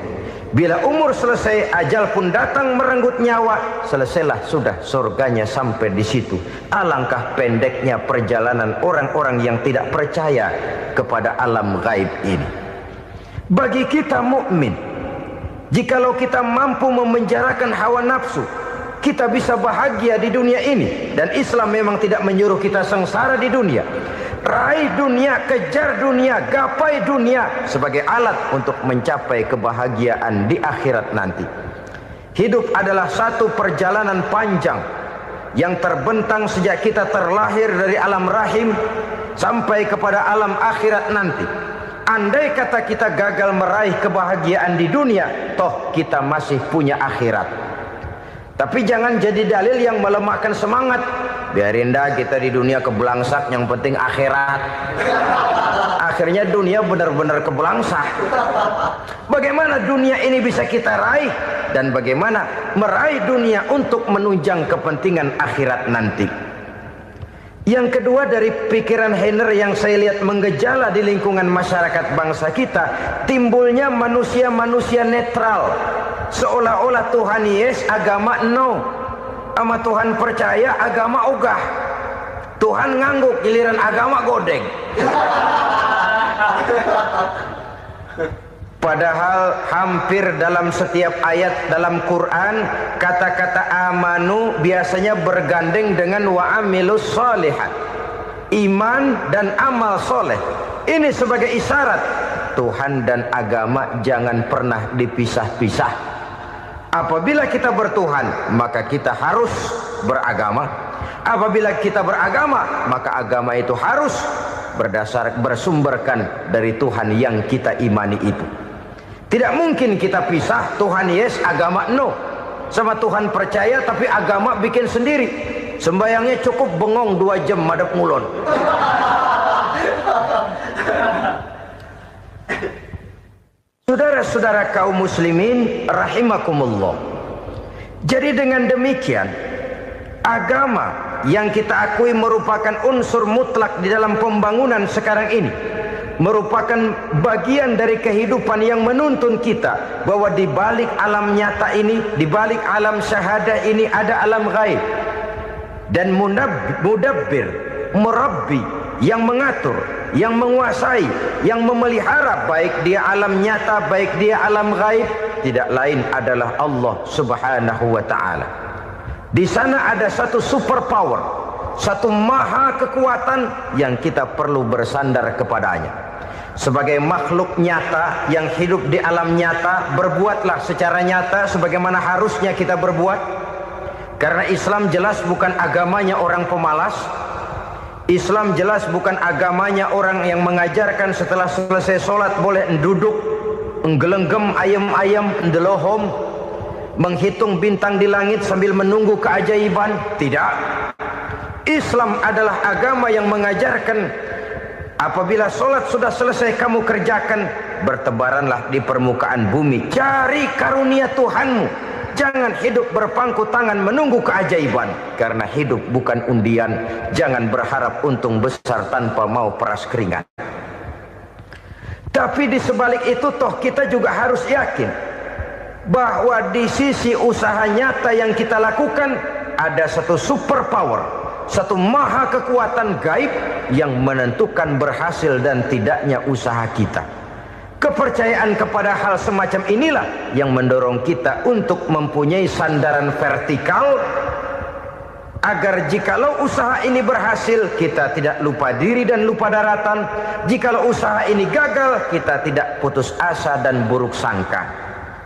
Bila umur selesai, ajal pun datang merenggut nyawa, selesailah sudah surganya sampai di situ. Alangkah pendeknya perjalanan orang-orang yang tidak percaya kepada alam gaib ini. Bagi kita mukmin, jikalau kita mampu memenjarakan hawa nafsu, kita bisa bahagia di dunia ini. Dan Islam memang tidak menyuruh kita sengsara di dunia. Raih dunia, kejar dunia, gapai dunia sebagai alat untuk mencapai kebahagiaan di akhirat nanti. Hidup adalah satu perjalanan panjang yang terbentang sejak kita terlahir dari alam rahim sampai kepada alam akhirat nanti. Andai kata kita gagal meraih kebahagiaan di dunia, toh kita masih punya akhirat. Tapi jangan jadi dalil yang melemahkan semangat. Biarin dah kita di dunia kebelangsak, yang penting akhirat. Akhirnya dunia benar-benar kebelangsah. Bagaimana dunia ini bisa kita raih, dan bagaimana meraih dunia untuk menunjang kepentingan akhirat nanti. Yang kedua, dari pikiran Heiner yang saya lihat menggejala di lingkungan masyarakat bangsa kita, timbulnya manusia-manusia netral. Seolah-olah Tuhan yes, agama no. Sama Tuhan percaya, agama ogah. Tuhan ngangguk, giliran agama godeng. Padahal hampir dalam setiap ayat dalam Quran, kata-kata amanu biasanya bergandeng dengan wa amilus sholihat, iman dan amal soleh. Ini sebagai isyarat Tuhan dan agama jangan pernah dipisah-pisah. Apabila kita bertuhan, maka kita harus beragama. Apabila kita beragama, maka agama itu harus bersumberkan dari Tuhan yang kita imani itu. Tidak mungkin kita pisah, Tuhan yes, agama no. Sama Tuhan percaya tapi agama bikin sendiri. Sembayangnya cukup bengong 2 jam madep ngulon. Saudara-saudara kaum muslimin rahimakumullah. Jadi dengan demikian, agama yang kita akui merupakan unsur mutlak di dalam pembangunan sekarang ini, merupakan bagian dari kehidupan yang menuntun kita bahwa di balik alam nyata ini, di balik alam syahadah ini ada alam gaib. Dan mudabbir, murabbi, yang mengatur, yang menguasai, yang memelihara baik dia alam nyata, baik dia alam gaib, tidak lain adalah Allah Subhanahu wa ta'ala. Di sana ada satu super power, satu maha kekuatan yang kita perlu bersandar kepadanya. Sebagai makhluk nyata yang hidup di alam nyata, berbuatlah secara nyata sebagaimana harusnya kita berbuat. Karena Islam jelas bukan agamanya orang pemalas. Islam jelas bukan agamanya orang yang mengajarkan setelah selesai sholat boleh duduk, nggelenggem ayam-ayam, ndelohom, menghitung bintang di langit sambil menunggu keajaiban. Tidak. Islam adalah agama yang mengajarkan apabila sholat sudah selesai kamu kerjakan, bertebaranlah di permukaan bumi, cari karunia Tuhanmu. Jangan hidup berpangku tangan menunggu keajaiban, karena hidup bukan undian. Jangan berharap untung besar tanpa mau peras keringat. Tapi di sebalik itu toh kita juga harus yakin bahwa di sisi usaha nyata yang kita lakukan ada satu super power, satu maha kekuatan gaib yang menentukan berhasil dan tidaknya usaha kita. Kepercayaan kepada hal semacam inilah yang mendorong kita untuk mempunyai sandaran vertikal, agar jikalau usaha ini berhasil, kita tidak lupa diri dan lupa daratan. Jikalau usaha ini gagal, kita tidak putus asa dan buruk sangka,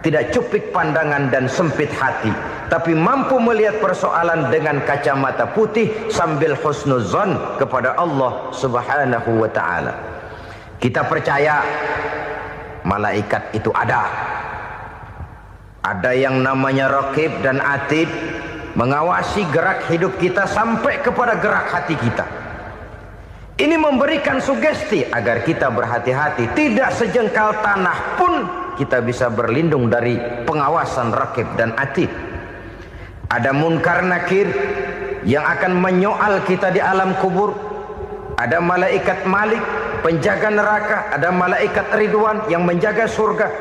tidak cupik pandangan dan sempit hati, tapi mampu melihat persoalan dengan kacamata putih sambil husnuzon kepada Allah Subhanahu wa ta'ala. Kita percaya malaikat itu ada. Ada yang namanya raqib dan atid, mengawasi gerak hidup kita sampai kepada gerak hati kita. Ini memberikan sugesti agar kita berhati-hati, tidak sejengkal tanah pun kita bisa berlindung dari pengawasan raqib dan atid. Ada munkar nakir yang akan menyoal kita di alam kubur. Ada malaikat Malik, penjaga neraka. Ada malaikat Ridwan yang menjaga surga.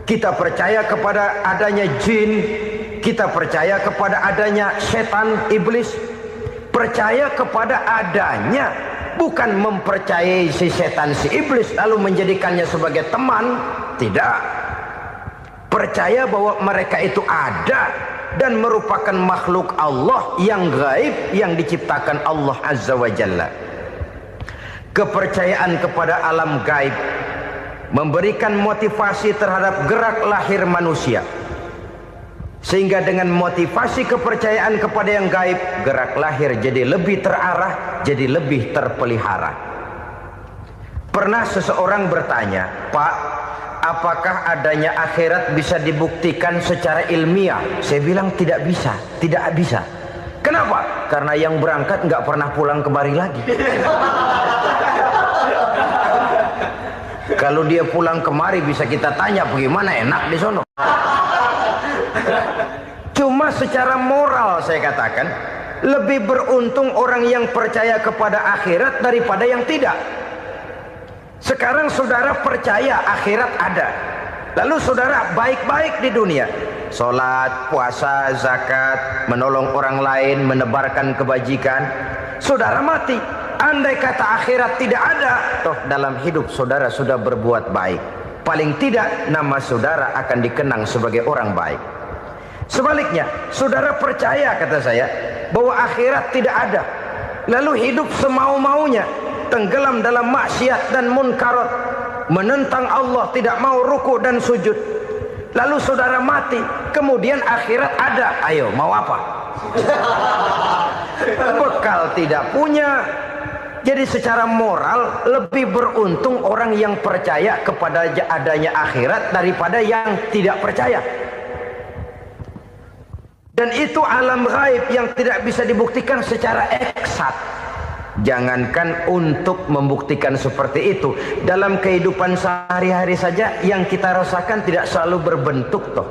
Kita percaya kepada adanya jin, kita percaya kepada adanya setan, iblis. Percaya kepada adanya, bukan mempercayai si setan, si iblis lalu menjadikannya sebagai teman. Tidak. Percaya bahwa mereka itu ada dan merupakan makhluk Allah yang gaib, yang diciptakan Allah Azza wa Jalla. Kepercayaan kepada alam gaib memberikan motivasi terhadap gerak lahir manusia, sehingga dengan motivasi kepercayaan kepada yang gaib, gerak lahir jadi lebih terarah, jadi lebih terpelihara. Pernah seseorang bertanya, "Pak, apakah adanya akhirat bisa dibuktikan secara ilmiah?" Saya bilang tidak bisa, tidak bisa. Kenapa? Karena yang berangkat nggak pernah pulang kemari lagi. Kalau dia pulang kemari bisa kita tanya bagaimana enak di sono. Cuma secara moral saya katakan, lebih beruntung orang yang percaya kepada akhirat daripada yang tidak. Sekarang saudara percaya akhirat ada, lalu saudara baik-baik di dunia, sholat, puasa, zakat, menolong orang lain, menebarkan kebajikan. Saudara mati, andai kata akhirat tidak ada, toh dalam hidup saudara sudah berbuat baik, paling tidak nama saudara akan dikenang sebagai orang baik. Sebaliknya, saudara percaya, kata saya, bahwa akhirat tidak ada, lalu hidup semau-maunya, tenggelam dalam maksiat dan munkarat, menentang Allah, tidak mau ruku dan sujud. Lalu saudara mati, kemudian akhirat ada, ayo mau apa? Bekal tidak punya. Jadi secara moral lebih beruntung orang yang percaya kepada adanya akhirat daripada yang tidak percaya. Dan itu alam gaib yang tidak bisa dibuktikan secara eksat. Jangankan untuk membuktikan seperti itu, dalam kehidupan sehari-hari saja yang kita rasakan tidak selalu berbentuk toh.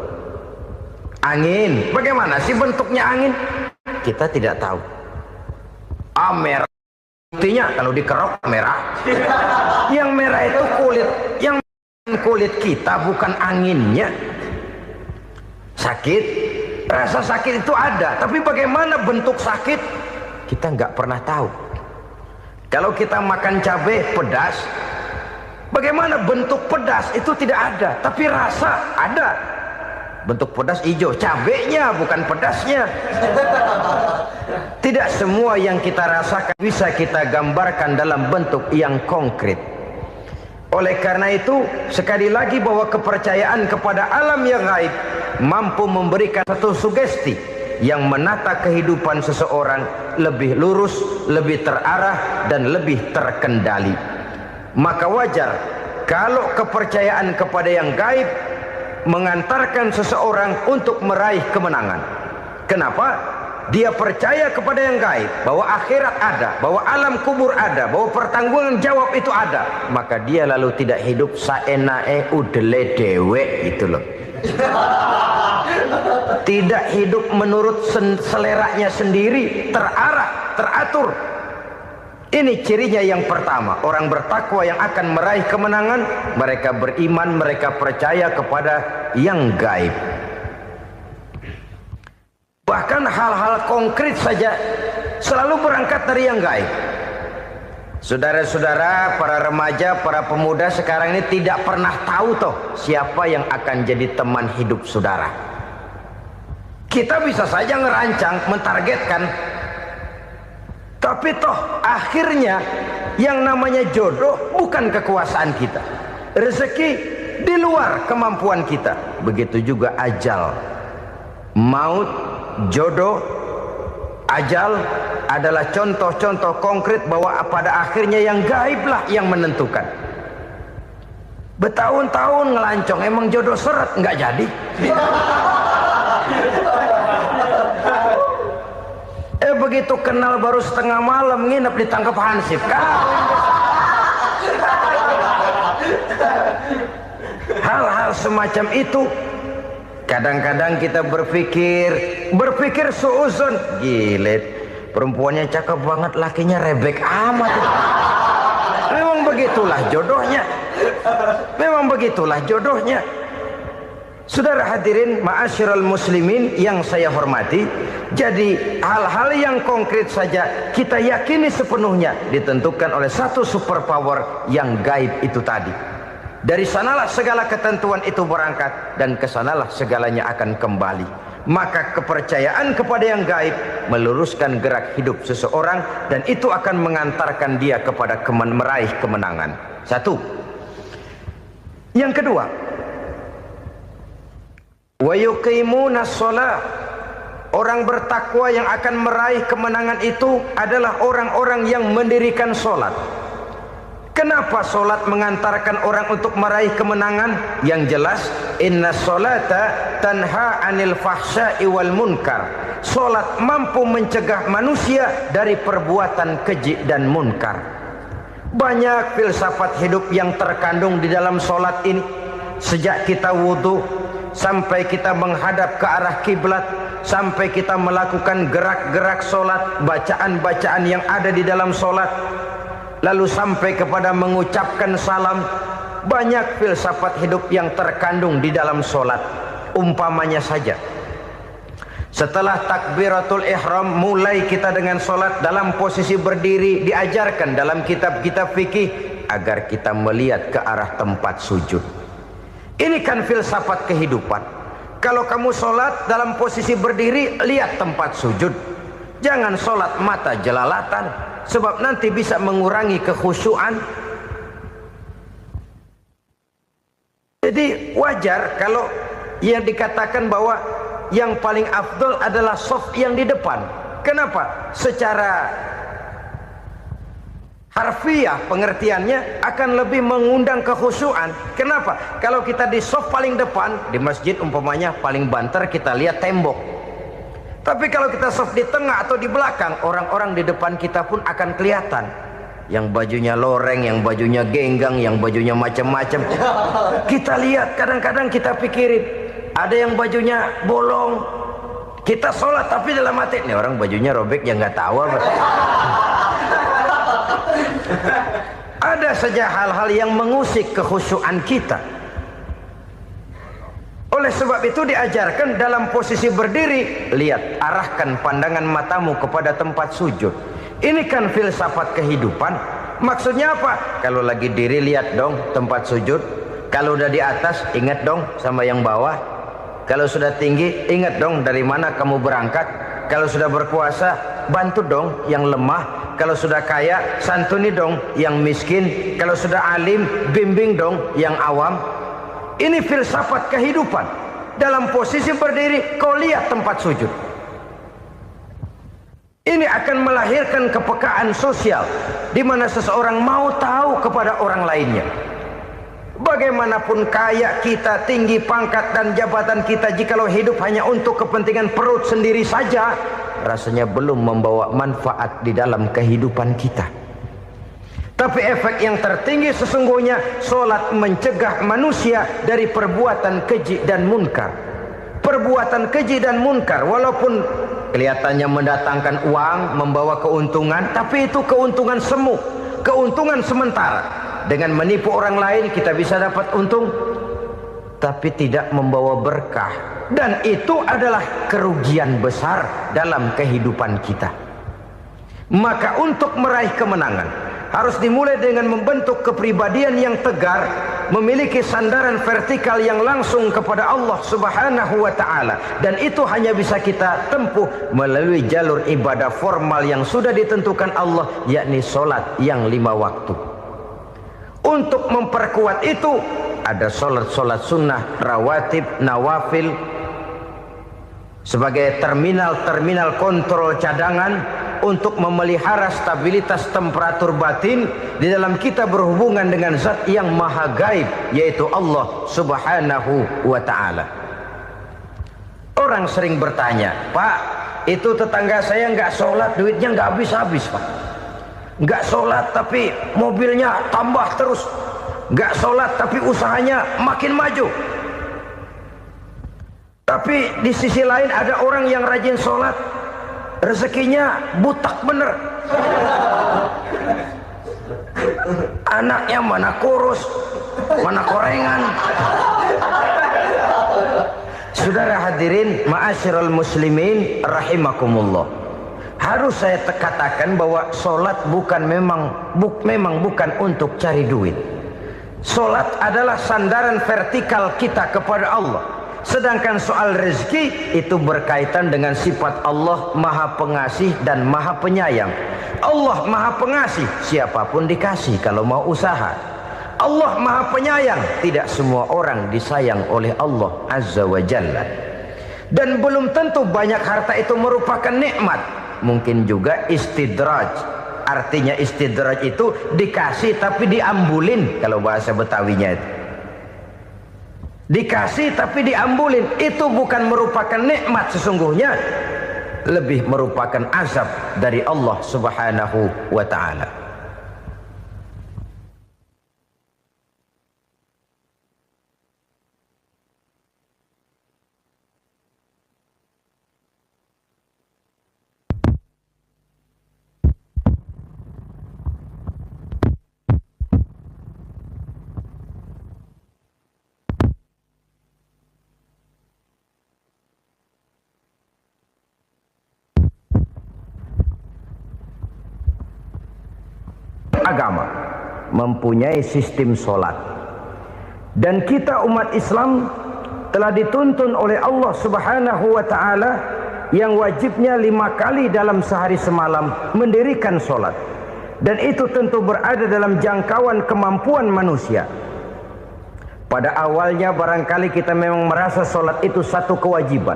Angin, bagaimana sih bentuknya angin? Kita tidak tahu. Merah, buktinya kalau dikerok merah. Yang merah itu kulit, yang kulit kita bukan anginnya. Sakit, rasa sakit itu ada, tapi bagaimana bentuk sakit? Kita nggak pernah tahu. Kalau kita makan cabai pedas, bagaimana bentuk pedas itu tidak ada, tapi rasa ada. Bentuk pedas hijau, cabenya bukan pedasnya. Tidak semua yang kita rasakan bisa kita gambarkan dalam bentuk yang konkret. Oleh karena itu, sekali lagi bahwa kepercayaan kepada alam yang gaib mampu memberikan satu sugesti yang menata kehidupan seseorang lebih lurus, lebih terarah, dan lebih terkendali. Maka wajar kalau kepercayaan kepada yang gaib mengantarkan seseorang untuk meraih kemenangan. Kenapa? Dia percaya kepada yang gaib, bahwa akhirat ada, bahwa alam kubur ada, bahwa pertanggungan jawab itu ada. Maka dia lalu tidak hidup saenae udele dewe gitu loh. Tidak hidup menurut seleranya sendiri, terarah, teratur. Ini cirinya yang pertama, orang bertakwa yang akan meraih kemenangan, mereka beriman, mereka percaya kepada yang gaib. Bahkan hal-hal konkret saja selalu berangkat dari yang gaib. Saudara-saudara, para remaja, para pemuda sekarang ini tidak pernah tahu toh siapa yang akan jadi teman hidup saudara. Kita bisa saja ngerancang, mentargetkan, tapi toh akhirnya yang namanya jodoh bukan kekuasaan kita. Rezeki di luar kemampuan kita. Begitu juga ajal. Maut, jodoh, ajal adalah contoh-contoh konkret bahwa pada akhirnya yang gaiblah yang menentukan. Bertahun-tahun ngelancong, emang jodoh seret, nggak jadi. Begitu kenal baru setengah malam nginep ditangkap hansip kan. Hal-hal semacam itu kadang-kadang kita berpikir suuzon, gilet, perempuannya cakep banget, lakinya rebek amat. Memang begitulah jodohnya. Memang begitulah jodohnya. Saudara hadirin ma'asyiral muslimin yang saya hormati, jadi hal-hal yang konkret saja kita yakini sepenuhnya ditentukan oleh satu superpower yang gaib itu tadi. Dari sanalah segala ketentuan itu berangkat dan kesanalah segalanya akan kembali. Maka kepercayaan kepada yang gaib meluruskan gerak hidup seseorang dan itu akan mengantarkan dia kepada meraih kemenangan. Satu. Yang kedua, wa yuqimuna shalah. Orang bertakwa yang akan meraih kemenangan itu adalah orang-orang yang mendirikan sholat. Kenapa sholat mengantarkan orang untuk meraih kemenangan? Yang jelas, inna sholata tanha anil fahsya'i wal munkar. Sholat mampu mencegah manusia dari perbuatan keji dan munkar. Banyak filsafat hidup yang terkandung di dalam solat ini. Sejak kita wudhu sampai kita menghadap ke arah kiblat, sampai kita melakukan gerak-gerak solat, bacaan-bacaan yang ada di dalam solat, lalu sampai kepada mengucapkan salam. Banyak filsafat hidup yang terkandung di dalam solat. Umpamanya saja, setelah takbiratul ihram mulai kita dengan solat dalam posisi berdiri, diajarkan dalam kitab-kitab fikih agar kita melihat ke arah tempat sujud. Ini kan filsafat kehidupan. Kalau kamu solat dalam posisi berdiri, lihat tempat sujud. Jangan solat mata jelalatan, sebab nanti bisa mengurangi kekhusyuan. Jadi wajar kalau yang dikatakan bahwa yang paling afdol adalah soft yang di depan. Kenapa? Secara harfiah pengertiannya akan lebih mengundang kekhusyuan. Kenapa? Kalau kita di soft paling depan, di masjid umpamanya paling banter kita lihat tembok. Tapi kalau kita soft di tengah atau di belakang, orang-orang di depan kita pun akan kelihatan. Yang bajunya loreng, yang bajunya genggang, yang bajunya macam-macam. Kita lihat, kadang-kadang kita pikirin, ada yang bajunya bolong. Kita sholat tapi dalam hati, nih orang bajunya robek yang nggak tahu apa. Ada saja hal-hal yang mengusik kekhusyuan kita. Oleh sebab itu diajarkan dalam posisi berdiri, lihat, arahkan pandangan matamu kepada tempat sujud. Ini kan filsafat kehidupan. Maksudnya apa? Kalau lagi diri lihat dong tempat sujud. Kalau udah di atas ingat dong sama yang bawah. Kalau sudah tinggi ingat dong dari mana kamu berangkat. Kalau sudah berkuasa bantu dong yang lemah. Kalau sudah kaya santuni dong yang miskin. Kalau sudah alim bimbing dong yang awam. Ini filsafat kehidupan. Dalam posisi berdiri kau lihat tempat sujud. Ini akan melahirkan kepekaan sosial di mana seseorang mau tahu kepada orang lainnya. Bagaimanapun kaya kita, tinggi pangkat dan jabatan kita, jikalau hidup hanya untuk kepentingan perut sendiri saja, rasanya belum membawa manfaat di dalam kehidupan kita. Tapi efek yang tertinggi sesungguhnya, solat mencegah manusia dari perbuatan keji dan munkar. Perbuatan keji dan munkar walaupun kelihatannya mendatangkan uang, membawa keuntungan, tapi itu keuntungan semu, keuntungan sementara. Dengan menipu orang lain kita bisa dapat untung, tapi tidak membawa berkah. Dan itu adalah kerugian besar dalam kehidupan kita. Maka untuk meraih kemenangan harus dimulai dengan membentuk kepribadian yang tegar, memiliki sandaran vertikal yang langsung kepada Allah Subhanahu wa ta'ala. Dan itu hanya bisa kita tempuh melalui jalur ibadah formal yang sudah ditentukan Allah, yakni solat yang 5 waktu. Untuk memperkuat itu ada solat-solat sunnah, rawatib, nawafil sebagai terminal-terminal kontrol cadangan untuk memelihara stabilitas temperatur batin di dalam kita berhubungan dengan zat yang maha gaib, yaitu Allah Subhanahu wa ta'ala. Orang sering bertanya, Pak, itu tetangga saya nggak sholat, duitnya nggak habis-habis, Pak. Nggak sholat tapi mobilnya tambah terus. Nggak sholat tapi usahanya makin maju. Tapi di sisi lain ada orang yang rajin sholat, rezekinya butak bener. Anaknya mana kurus, mana korengan. Saudara hadirin ma'asyiral muslimin rahimakumullah. Harus saya katakan bahwa solat memang bukan untuk cari duit. Solat adalah sandaran vertikal kita kepada Allah. Sedangkan soal rezeki itu berkaitan dengan sifat Allah Maha Pengasih dan Maha Penyayang. Allah Maha Pengasih, siapapun dikasih kalau mau usaha. Allah Maha Penyayang, tidak semua orang disayang oleh Allah Azza wa Jalla. Dan belum tentu banyak harta itu merupakan nikmat. Mungkin juga istidraj. Artinya istidraj itu dikasih tapi diambulin, kalau bahasa Betawinya itu. Dikasih tapi diambulin, itu bukan merupakan nikmat sesungguhnya, lebih merupakan azab dari Allah Subhanahu wa ta'ala. agama mempunyai sistem solat. Dan kita umat Islam telah dituntun oleh Allah Subhanahu wa ta'ala yang wajibnya 5 kali dalam sehari semalam mendirikan solat. Dan itu tentu berada dalam jangkauan kemampuan manusia. Pada awalnya barangkali kita memang merasa solat itu satu kewajiban.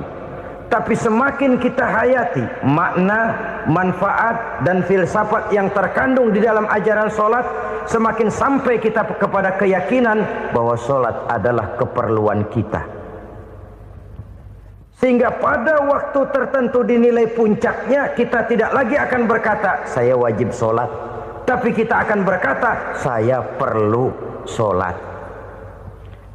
Tapi semakin kita hayati makna, manfaat dan filsafat yang terkandung di dalam ajaran solat, semakin sampai kita kepada keyakinan bahwa solat adalah keperluan kita. Sehingga pada waktu tertentu dinilai puncaknya, kita tidak lagi akan berkata saya wajib solat, tapi kita akan berkata saya perlu solat.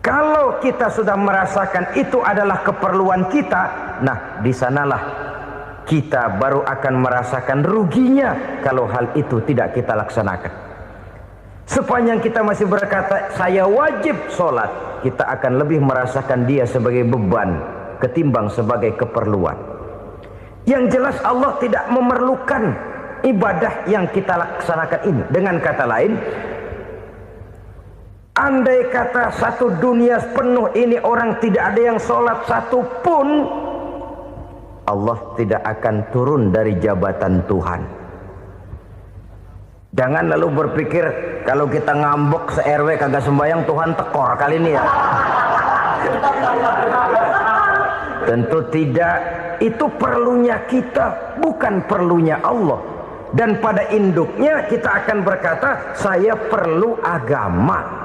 Kalau kita sudah merasakan itu adalah keperluan kita, nah di sanalah kita baru akan merasakan ruginya kalau hal itu tidak kita laksanakan. Sepanjang kita masih berkata saya wajib sholat, kita akan lebih merasakan dia sebagai beban ketimbang sebagai keperluan. Yang jelas Allah tidak memerlukan ibadah yang kita laksanakan ini. Dengan kata lain, andai kata satu dunia penuh ini orang tidak ada yang sholat satu pun, Allah tidak akan turun dari jabatan Tuhan. Jangan lalu berpikir kalau kita ngambek se-RW kagak sembahyang Tuhan tekor kali ini ya. Tentu tidak. Itu perlunya kita, bukan perlunya Allah. Dan pada induknya kita akan berkata saya perlu agama.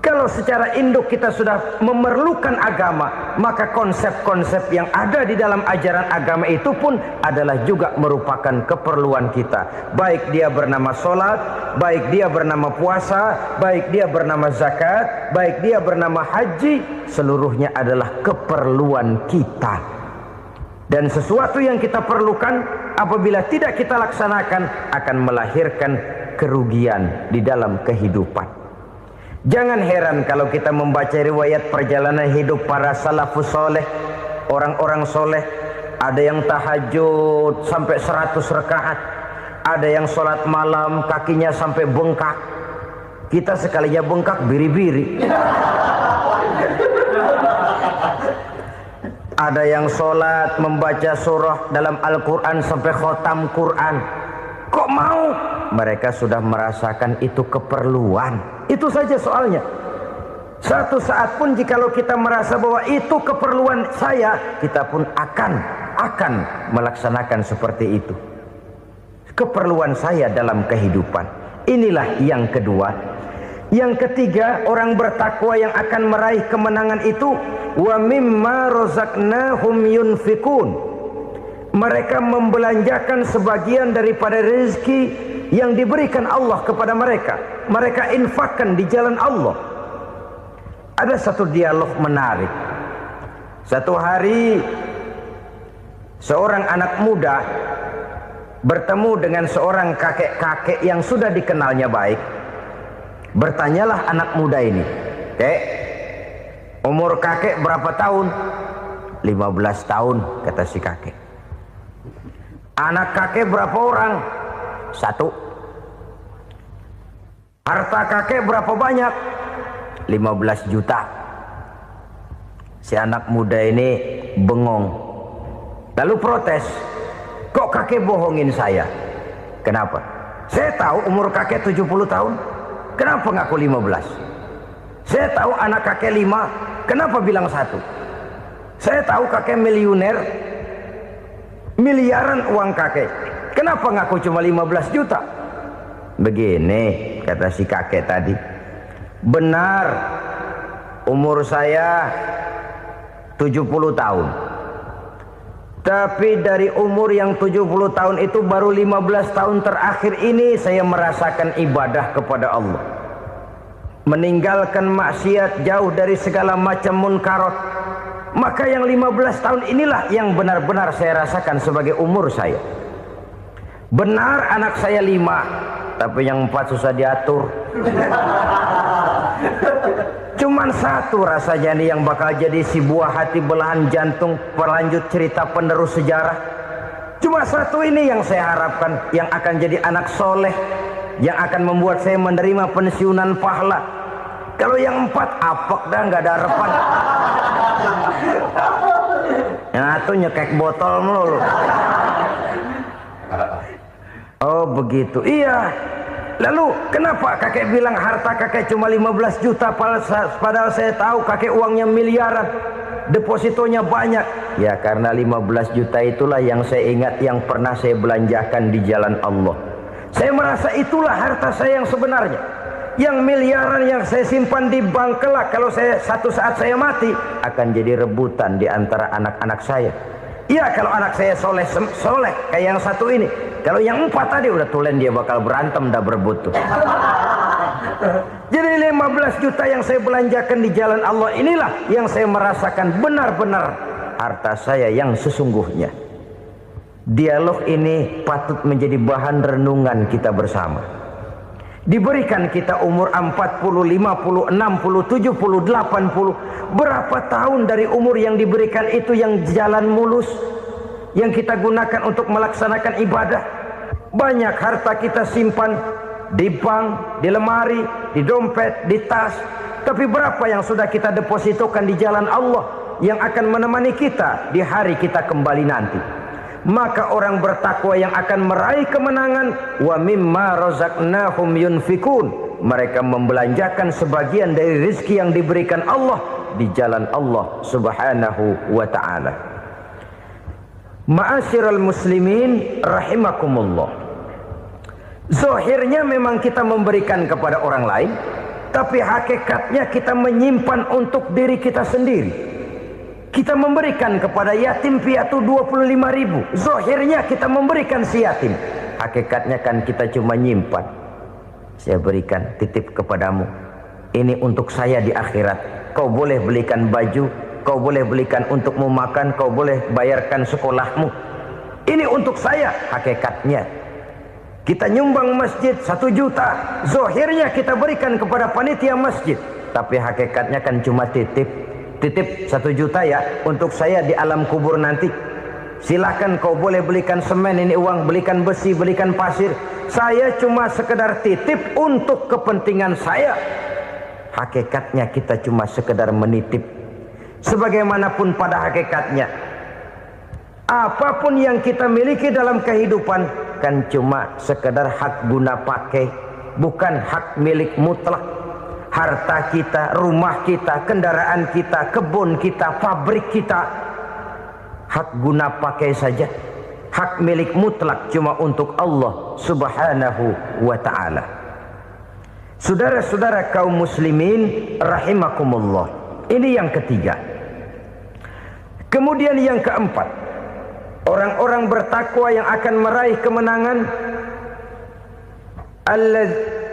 Kalau secara induk kita sudah memerlukan agama, maka konsep-konsep yang ada di dalam ajaran agama itu pun adalah juga merupakan keperluan kita. Baik dia bernama sholat, baik dia bernama puasa, baik dia bernama zakat, baik dia bernama haji, seluruhnya adalah keperluan kita. Dan sesuatu yang kita perlukan apabila tidak kita laksanakan akan melahirkan kerugian di dalam kehidupan. Jangan heran kalau kita membaca riwayat perjalanan hidup para salafus soleh, orang-orang soleh. Ada yang tahajud sampai 100 rakaat, ada yang sholat malam kakinya sampai bengkak. Kita sekalinya bengkak biri-biri. Ada yang sholat membaca surah dalam Al-Quran sampai khotam Quran. Kok mau? Mereka sudah merasakan itu keperluan. Itu saja soalnya. Satu saat pun jikalau kita merasa bahwa itu keperluan saya, kita pun akan melaksanakan seperti itu. Keperluan saya dalam kehidupan. Inilah yang kedua. Yang ketiga, orang bertakwa yang akan meraih kemenangan itu, wa mimma razaqnahum yunfikun. Mereka membelanjakan sebagian daripada rezeki yang diberikan Allah kepada mereka. Mereka infakkan di jalan Allah. Ada satu dialog menarik. Satu hari seorang anak muda bertemu dengan seorang kakek-kakek yang sudah dikenalnya baik. Bertanyalah anak muda ini, "Kek, umur kakek berapa tahun?" 15 tahun, kata si kakek. "Anak kakek berapa orang?" 1. "Harta kakek berapa banyak?" 15 juta. Si anak muda ini bengong. Lalu protes, "Kok kakek bohongin saya?" "Kenapa?" "Saya tahu umur kakek 70 tahun. Kenapa ngaku 15? Saya tahu anak kakek 5. Kenapa bilang 1? Saya tahu kakek miliuner, miliaran uang kakek. Kenapa ngaku cuma 15 juta? Begini, kata si kakek tadi. Benar, umur saya 70 tahun. Tapi dari umur yang 70 tahun itu baru 15 tahun terakhir ini saya merasakan ibadah kepada Allah. Meninggalkan maksiat, jauh dari segala macam munkarat. Maka yang 15 tahun inilah yang benar-benar saya rasakan sebagai umur saya. Benar anak saya 5, tapi yang 4 susah diatur. Cuman 1 rasanya nih yang bakal jadi si buah hati belahan jantung pelanjut cerita penerus sejarah. Cuma 1 ini yang saya harapkan yang akan jadi anak soleh yang akan membuat saya menerima pensiunan pahala. Kalau yang 4 apek dah, nggak ada harapan. Yang satu nyekek botol melulu. Oh begitu, iya. Lalu kenapa kakek bilang harta kakek cuma 15 juta padahal saya tahu kakek uangnya miliaran, depositonya banyak? Ya karena 15 juta itulah yang saya ingat yang pernah saya belanjakan di jalan Allah. Saya merasa itulah harta saya yang sebenarnya. Yang miliaran yang saya simpan di bank kelak kalau satu saat saya mati akan jadi rebutan di antara anak-anak saya. Iya kalau anak saya soleh kayak yang satu ini. Kalau yang 4 tadi udah tulen dia bakal berantem dah berebut tuh. Jadi 15 juta yang saya belanjakan di jalan Allah inilah yang saya merasakan benar-benar harta saya yang sesungguhnya. Dialog ini patut menjadi bahan renungan kita bersama. Diberikan kita umur 40, 50, 60, 70, 80. Berapa tahun dari umur yang diberikan itu yang jalan mulus, yang kita gunakan untuk melaksanakan ibadah? Banyak harta kita simpan di bank, di lemari, di dompet, di tas. Tapi berapa yang sudah kita depositokan di jalan Allah yang akan menemani kita di hari kita kembali nanti? Maka orang bertakwa yang akan meraih kemenangan, wa mimma razaqnahum yunfikun, mereka membelanjakan sebagian dari rezeki yang diberikan Allah di jalan Allah subhanahu wa ta'ala. Ma'asyiral muslimin rahimakumullah, zahirnya memang kita memberikan kepada orang lain, tapi hakikatnya kita menyimpan untuk diri kita sendiri. Kita memberikan kepada yatim piatu 25.000. Zahirnya kita memberikan si yatim, hakikatnya kan kita cuma nyimpan. Saya berikan, titip kepadamu, ini untuk saya di akhirat. Kau boleh belikan baju, kau boleh belikan untukmu makan, kau boleh bayarkan sekolahmu. Ini untuk saya. Hakikatnya kita nyumbang masjid 1 juta, zahirnya kita berikan kepada panitia masjid, tapi hakikatnya kan cuma titip 1 juta ya untuk saya di alam kubur nanti. Silakan kau boleh belikan semen, ini uang, belikan besi, belikan pasir. Saya cuma sekedar titip untuk kepentingan saya. Hakikatnya kita cuma sekedar menitip. Sebagaimanapun pada hakikatnya, apapun yang kita miliki dalam kehidupan kan cuma sekedar hak guna pakai, bukan hak milik mutlak. Harta kita, rumah kita, kendaraan kita, kebun kita, pabrik kita, hak guna pakai saja. Hak milik mutlak cuma untuk Allah subhanahu wa ta'ala. Saudara-saudara kaum muslimin rahimakumullah, ini yang ketiga. Kemudian yang keempat, orang-orang bertakwa yang akan meraih kemenangan,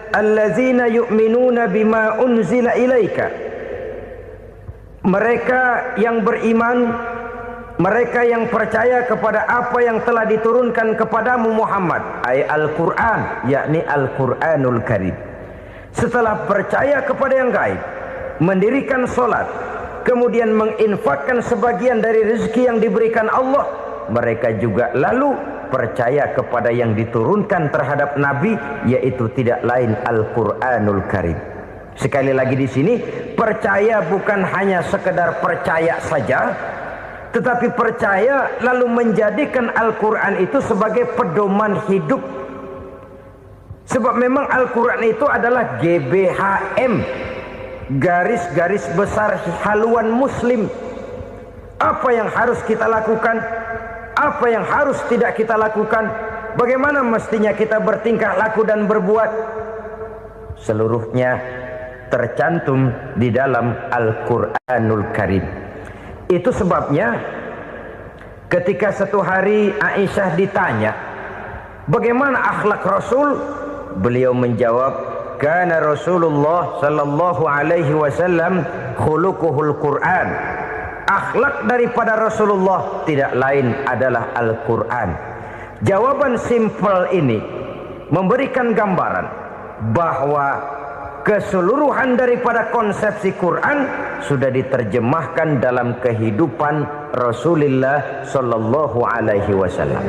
allazina yu'minuna bima unzila ilaika, mereka yang beriman, mereka yang percaya kepada apa yang telah diturunkan kepadamu Muhammad, ay Al-Quran, yakni Al-Quranul Karim. Setelah percaya kepada yang gaib, mendirikan solat, kemudian menginfakkan sebagian dari rezeki yang diberikan Allah, mereka juga lalu percaya kepada yang diturunkan terhadap Nabi, yaitu tidak lain Al-Quranul Karim. Sekali lagi di sini, percaya bukan hanya sekedar percaya saja, tetapi percaya lalu menjadikan Al-Quran itu sebagai pedoman hidup. Sebab memang Al-Quran itu adalah GBHM, garis-garis besar haluan muslim. Apa yang harus kita lakukan, apa yang harus tidak kita lakukan, bagaimana mestinya kita bertingkah laku dan berbuat, seluruhnya tercantum di dalam Al-Quranul Karim. Itu sebabnya ketika satu hari Aisyah ditanya bagaimana akhlak Rasul, beliau menjawab, kana Rasulullah sallallahu alaihi wasallam khuluquhul Quran. Akhlak daripada Rasulullah tidak lain adalah Al-Quran. Jawaban simpel ini memberikan gambaran bahwa keseluruhan daripada konsepsi Quran sudah diterjemahkan dalam kehidupan Rasulullah sallallahu alaihi wasallam.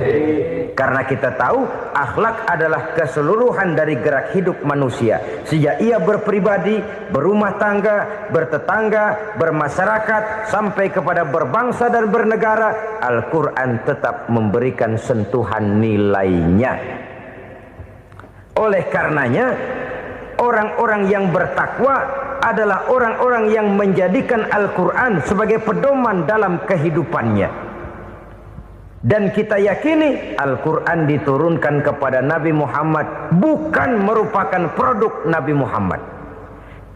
Karena kita tahu akhlak adalah keseluruhan dari gerak hidup manusia. Sejak ia berpribadi, berumah tangga, bertetangga, bermasyarakat, sampai kepada berbangsa dan bernegara, Al-Quran tetap memberikan sentuhan nilainya. Oleh karenanya, orang-orang yang bertakwa adalah orang-orang yang menjadikan Al-Quran sebagai pedoman dalam kehidupannya. Dan kita yakini Al-Quran diturunkan kepada Nabi Muhammad bukan merupakan produk Nabi Muhammad.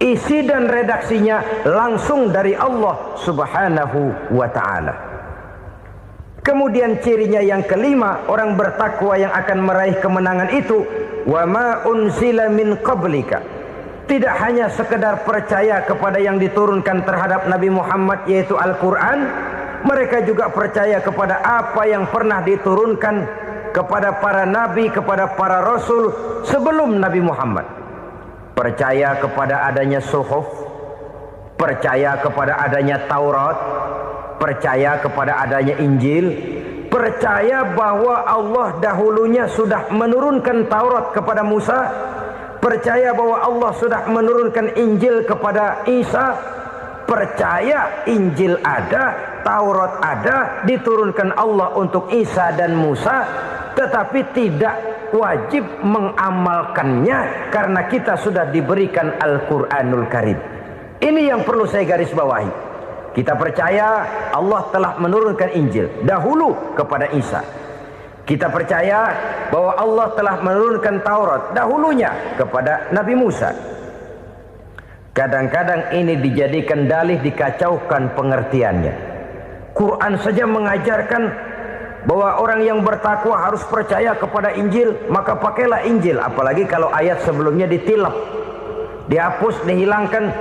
Isi dan redaksinya langsung dari Allah Subhanahu wa ta'ala. Kemudian cirinya yang kelima, orang bertakwa yang akan meraih kemenangan itu, wa ma unzila min qablika. Tidak hanya sekedar percaya kepada yang diturunkan terhadap Nabi Muhammad, yaitu Al-Quran, mereka juga percaya kepada apa yang pernah diturunkan kepada para nabi, kepada para rasul sebelum Nabi Muhammad. Percaya kepada adanya suhuf, percaya kepada adanya Taurat, percaya kepada adanya Injil, percaya bahwa Allah dahulunya sudah menurunkan Taurat kepada Musa, percaya bahwa Allah sudah menurunkan Injil kepada Isa, percaya Injil ada, Taurat ada, diturunkan Allah untuk Isa dan Musa, tetapi tidak wajib mengamalkannya karena kita sudah diberikan Al-Quranul Karim. Ini yang perlu saya garis bawahi. Kita percaya Allah telah menurunkan Injil dahulu kepada Isa. Kita percaya bahwa Allah telah menurunkan Taurat dahulunya kepada Nabi Musa. Kadang-kadang ini dijadikan dalih, dikacaukan pengertiannya. Quran saja mengajarkan bahwa orang yang bertakwa harus percaya kepada Injil, maka pakailah Injil. Apalagi kalau ayat sebelumnya ditilap, dihapus, dihilangkan,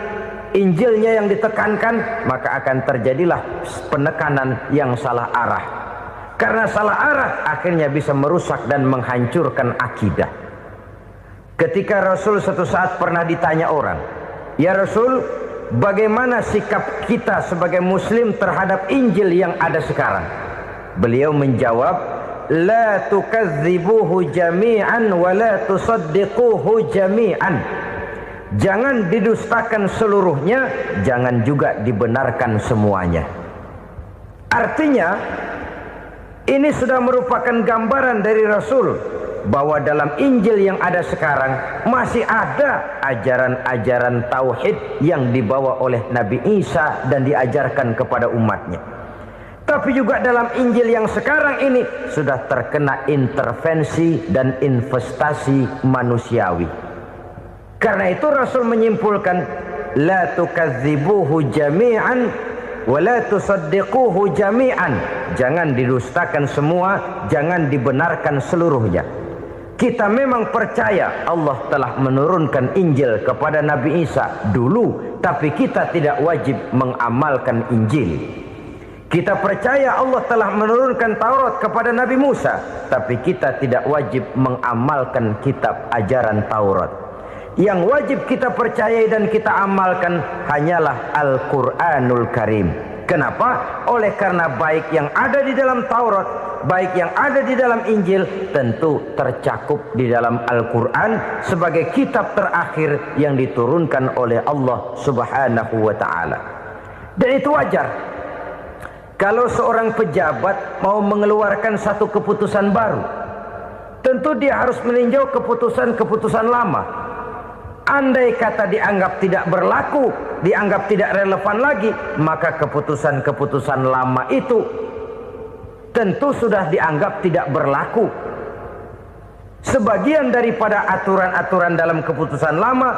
Injilnya yang ditekankan, maka akan terjadilah penekanan yang salah arah. Karena salah arah akhirnya bisa merusak dan menghancurkan akidah. Ketika Rasul suatu saat pernah ditanya orang, "Ya Rasul, bagaimana sikap kita sebagai muslim terhadap Injil yang ada sekarang?" Beliau menjawab, "La tukadzibuhu jami'an wa la tusaddiquhu jami'an." Jangan didustakan seluruhnya, jangan juga dibenarkan semuanya. Artinya, ini sudah merupakan gambaran dari Rasul bahwa dalam Injil yang ada sekarang masih ada ajaran-ajaran tauhid yang dibawa oleh Nabi Isa dan diajarkan kepada umatnya. Tapi juga dalam Injil yang sekarang ini sudah terkena intervensi dan investasi manusiawi. Karena itu Rasul menyimpulkan, la tukadzibuhu jami'an wa la tusaddiquhu jami'an. Jangan didustakan semua, jangan dibenarkan seluruhnya. Kita memang percaya Allah telah menurunkan Injil kepada Nabi Isa dulu, tapi kita tidak wajib mengamalkan Injil. Kita percaya Allah telah menurunkan Taurat kepada Nabi Musa, tapi kita tidak wajib mengamalkan kitab ajaran Taurat. Yang wajib kita percayai dan kita amalkan hanyalah Al-Quranul Karim. Kenapa? Oleh karena baik yang ada di dalam Taurat, baik yang ada di dalam Injil, tentu tercakup di dalam Al-Quran sebagai kitab terakhir yang diturunkan oleh Allah Subhanahu wa ta'ala. Dan itu wajar. Kalau seorang pejabat mau mengeluarkan satu keputusan baru, tentu dia harus meninjau keputusan-keputusan lama. Andai kata dianggap tidak berlaku, dianggap tidak relevan lagi, maka keputusan-keputusan lama itu tentu sudah dianggap tidak berlaku. Sebagian daripada aturan-aturan dalam keputusan lama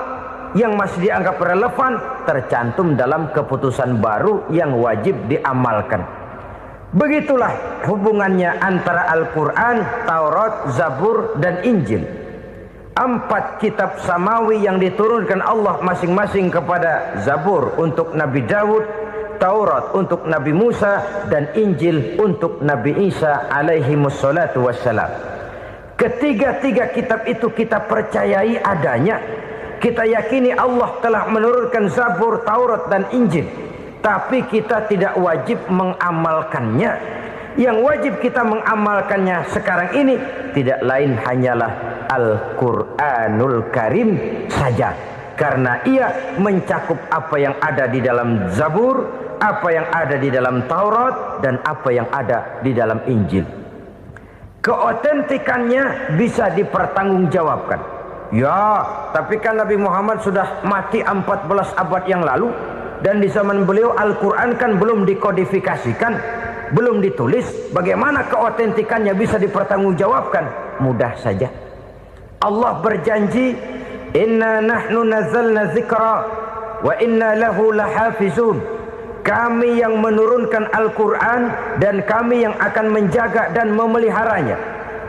yang masih dianggap relevan tercantum dalam keputusan baru yang wajib diamalkan. Begitulah hubungannya antara Al-Quran, Taurat, Zabur, dan Injil. 4 kitab samawi yang diturunkan Allah masing-masing kepada Zabur untuk Nabi Daud, Taurat untuk Nabi Musa, dan Injil untuk Nabi Isa alaihi wassalatu wassalam. Ketiga-tiga kitab itu kita percayai adanya. Kita yakini Allah telah menurunkan Zabur, Taurat, dan Injil. tapi kita tidak wajib mengamalkannya. Yang wajib kita mengamalkannya sekarang ini tidak lain hanyalah Al-Quranul Karim saja, karena ia mencakup apa yang ada di dalam Zabur, apa yang ada di dalam Taurat, dan apa yang ada di dalam Injil. Keotentikannya bisa dipertanggungjawabkan. Ya, tapi kan Nabi Muhammad sudah mati 14 abad yang lalu, dan di zaman beliau Al-Quran kan belum dikodifikasikan, belum ditulis. Bagaimana keotentikannya bisa dipertanggungjawabkan? Mudah saja. Allah berjanji, inna nahnu nazzalna dzikra wa inna lahu lahafizun. Kami yang menurunkan Al-Quran dan kami yang akan menjaga dan memeliharanya.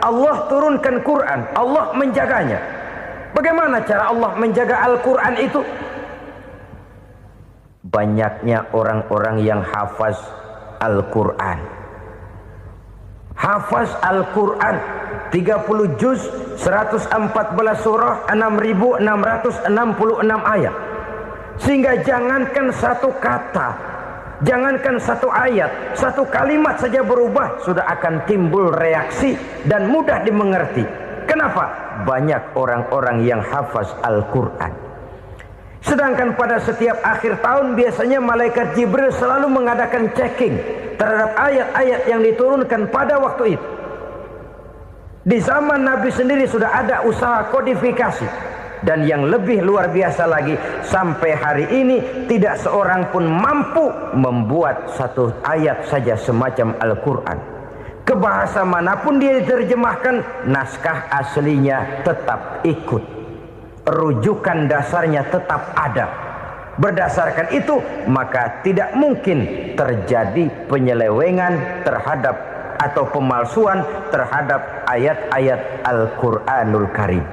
Allah turunkan Quran, Allah menjaganya. Bagaimana cara Allah menjaga Al-Quran itu? Banyaknya orang-orang yang hafaz Al-Quran. Hafaz Al-Quran 30 juz, 114 surah, 6.666 ayat. Sehingga jangankan satu kata, jangankan satu ayat, satu kalimat saja berubah sudah akan timbul reaksi dan mudah dimengerti. Kenapa? Banyak orang-orang yang hafaz Al-Quran. Sedangkan pada setiap akhir tahun biasanya malaikat Jibril selalu mengadakan checking terhadap ayat-ayat yang diturunkan pada waktu itu. Di zaman Nabi sendiri sudah ada usaha kodifikasi. Dan yang lebih luar biasa lagi, sampai hari ini tidak seorang pun mampu membuat satu ayat saja semacam Al-Quran. Ke bahasa manapun dia diterjemahkan, naskah aslinya tetap ikut. Rujukan dasarnya tetap ada. Berdasarkan itu, maka tidak mungkin terjadi penyelewengan terhadap atau pemalsuan terhadap ayat-ayat Al-Quranul Karim.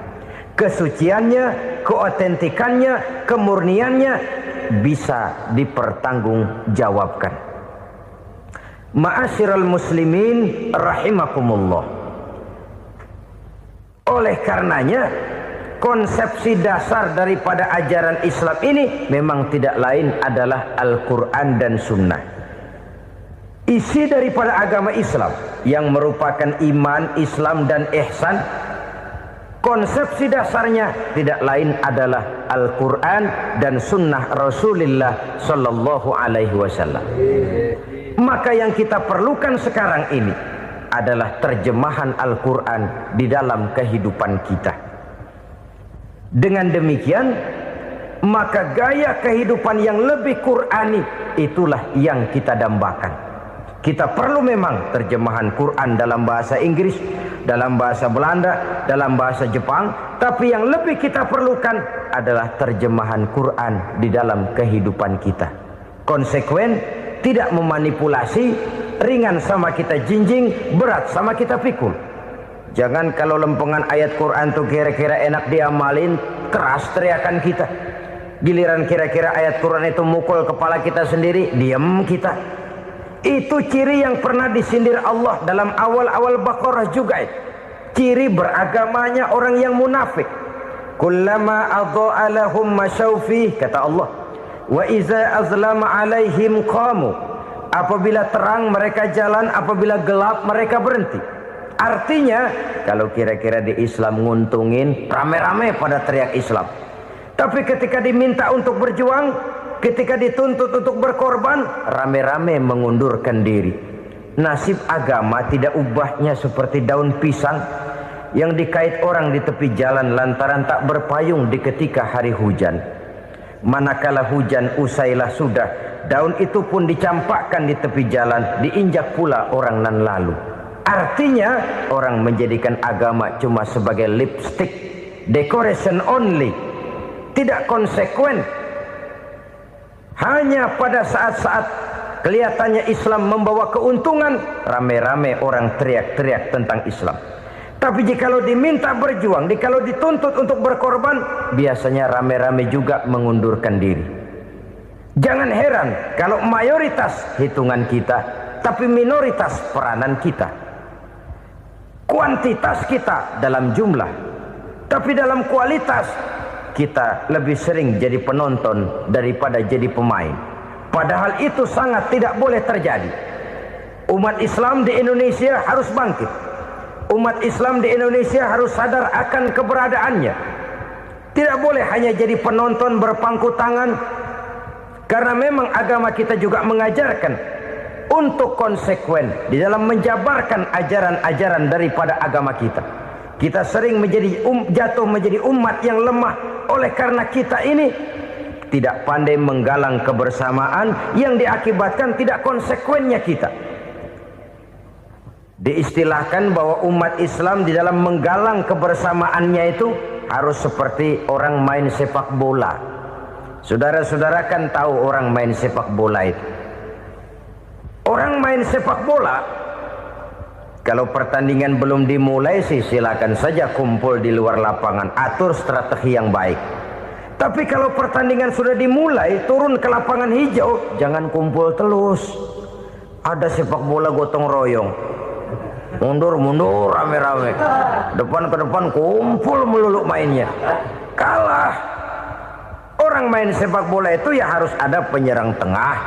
Kesuciannya, keotentikannya, kemurniannya bisa dipertanggungjawabkan. Ma'asyiral muslimin rahimakumullah. Oleh karenanya, konsepsi dasar daripada ajaran Islam ini memang tidak lain adalah Al-Quran dan Sunnah. Isi daripada agama Islam yang merupakan iman, Islam dan ihsan, konsepsi dasarnya tidak lain adalah Al-Quran dan Sunnah Rasulullah Sallallahu Alaihi Wasallam. Maka yang kita perlukan sekarang ini adalah terjemahan Al-Quran di dalam kehidupan kita. Dengan demikian, maka gaya kehidupan yang lebih Qurani itulah yang kita dambakan. Kita perlu memang terjemahan Quran dalam bahasa Inggris, dalam bahasa Belanda, dalam bahasa Jepang, tapi yang lebih kita perlukan adalah terjemahan Quran di dalam kehidupan kita. Konsekuen, tidak memanipulasi, ringan sama kita jinjing, berat sama kita pikul. Jangan kalau lempengan ayat Quran tuh kira-kira enak diamalin, keras teriakan kita. Giliran kira-kira ayat Quran itu mukul kepala kita sendiri, diam kita. Itu ciri yang pernah disindir Allah dalam awal-awal Baqarah juga itu. Ciri beragamanya orang yang munafik. Kullama adha'a lahum masyawfih, kata Allah. Wa iza azlama alaihim qamu. Apabila terang mereka jalan, apabila gelap mereka berhenti. Artinya, kalau kira-kira di Islam nguntungin, rame-rame pada teriak Islam. Tapi ketika diminta untuk berjuang, ketika dituntut untuk berkorban, rame-rame mengundurkan diri. Nasib agama tidak ubahnya seperti daun pisang yang dikait orang di tepi jalan lantaran tak berpayung di ketika hari hujan. Manakala hujan usailah sudah, daun itu pun dicampakkan di tepi jalan, diinjak pula orang nan lalu. Artinya orang menjadikan agama cuma sebagai lipstick, decoration only, tidak konsekuen. Hanya pada saat-saat kelihatannya Islam membawa keuntungan, rame-rame orang teriak-teriak tentang Islam. Tapi jikalau diminta berjuang, jikalau dituntut untuk berkorban, biasanya rame-rame juga mengundurkan diri. Jangan heran kalau mayoritas hitungan kita, tapi minoritas peranan kita. Kuantitas kita dalam jumlah, tapi dalam kualitas kita lebih sering jadi penonton daripada jadi pemain. Padahal itu sangat tidak boleh terjadi. Umat Islam di Indonesia harus bangkit. Umat Islam di Indonesia harus sadar akan keberadaannya. Tidak boleh hanya jadi penonton berpangku tangan, karena memang agama kita juga mengajarkan untuk konsekuen di dalam menjabarkan ajaran-ajaran daripada agama kita. Kita sering jatuh menjadi umat yang lemah oleh karena kita ini tidak pandai menggalang kebersamaan yang diakibatkan tidak konsekuennya kita. Diistilahkan bahwa umat Islam di dalam menggalang kebersamaannya itu harus seperti orang main sepak bola. Saudara-saudara kan tahu orang main sepak bola itu. Orang main sepak bola, kalau pertandingan belum dimulai sih silakan saja kumpul di luar lapangan, atur strategi yang baik. Tapi kalau pertandingan sudah dimulai, turun ke lapangan hijau, jangan kumpul terus. Ada sepak bola gotong royong, mundur-mundur rame-rame, depan ke depan kumpul melulu mainnya. Kalah. Orang main sepak bola itu ya harus ada penyerang tengah,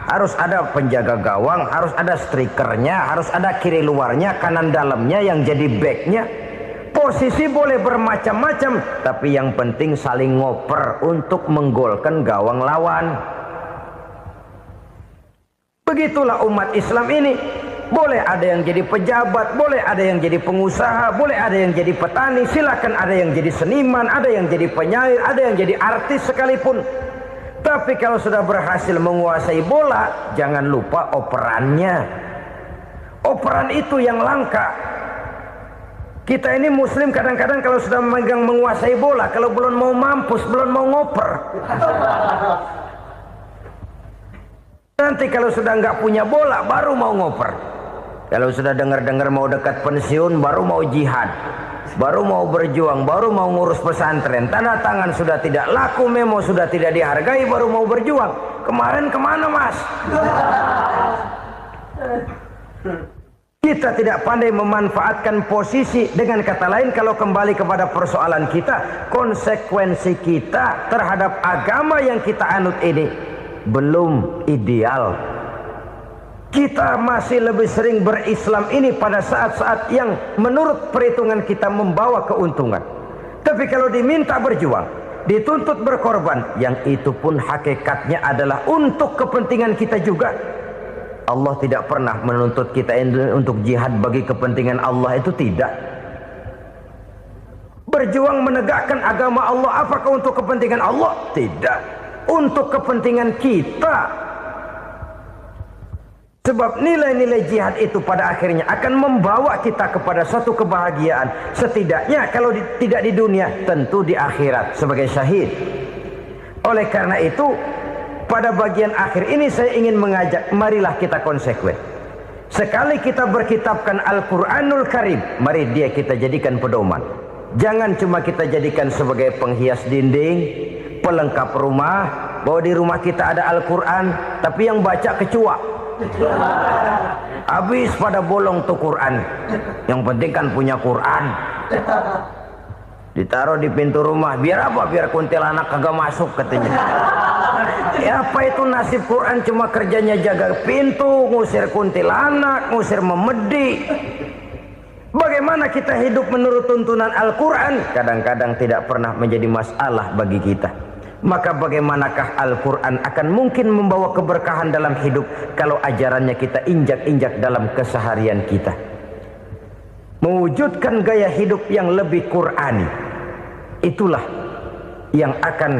harus ada penjaga gawang, harus ada strikernya, harus ada kiri luarnya, kanan dalamnya yang jadi backnya. Posisi boleh bermacam-macam, tapi yang penting saling ngoper untuk menggolkan gawang lawan. Begitulah umat Islam ini. Boleh ada yang jadi pejabat, boleh ada yang jadi pengusaha, boleh ada yang jadi petani, silakan ada yang jadi seniman, ada yang jadi penyair, ada yang jadi artis sekalipun. Tapi kalau sudah berhasil menguasai bola, jangan lupa operannya. Operan itu yang langka. Kita ini muslim kadang-kadang kalau sudah memegang menguasai bola, kalau belum mau mampus, belum mau ngoper. Nanti kalau sudah nggak punya bola, baru mau ngoper. Kalau sudah dengar-dengar mau dekat pensiun, baru mau jihad, baru mau berjuang, baru mau ngurus pesantren. Tanda tangan sudah tidak laku, memo sudah tidak dihargai, baru mau berjuang. Kemarin kemana mas? Kita tidak pandai memanfaatkan posisi. Dengan kata lain, kalau kembali kepada persoalan kita, konsekuensi kita terhadap agama yang kita anut ini belum ideal. Kita masih lebih sering berislam ini pada saat-saat yang menurut perhitungan kita membawa keuntungan. Tapi kalau diminta berjuang, dituntut berkorban, yang itu pun hakikatnya adalah untuk kepentingan kita juga. Allah tidak pernah menuntut kita untuk jihad bagi kepentingan Allah, itu tidak. Berjuang menegakkan agama Allah, apakah untuk kepentingan Allah? Tidak. Untuk kepentingan kita. Sebab nilai-nilai jihad itu pada akhirnya akan membawa kita kepada suatu kebahagiaan. Setidaknya kalau tidak di dunia, tentu di akhirat sebagai syahid. Oleh karena itu, pada bagian akhir ini saya ingin mengajak, marilah kita konsekuen. Sekali kita berkitabkan Al-Quranul Karim, mari dia kita jadikan pedoman. Jangan cuma kita jadikan sebagai penghias dinding, pelengkap rumah, bahwa di rumah kita ada Al-Quran, tapi yang baca kecoa. Habis pada bolong tuh Quran. Yang penting kan punya Quran. Ditaruh di pintu rumah. Biar apa? Biar kuntilanak kagak masuk katanya. Ya apa itu nasib Quran, cuma kerjanya jaga pintu, ngusir kuntilanak, ngusir memedi. Bagaimana kita hidup menurut tuntunan Al-Quran? Kadang-kadang tidak pernah menjadi masalah bagi kita. Maka bagaimanakah Al-Quran akan mungkin membawa keberkahan dalam hidup kalau ajarannya kita injak-injak dalam keseharian kita? Mewujudkan gaya hidup yang lebih Qurani, itulah yang akan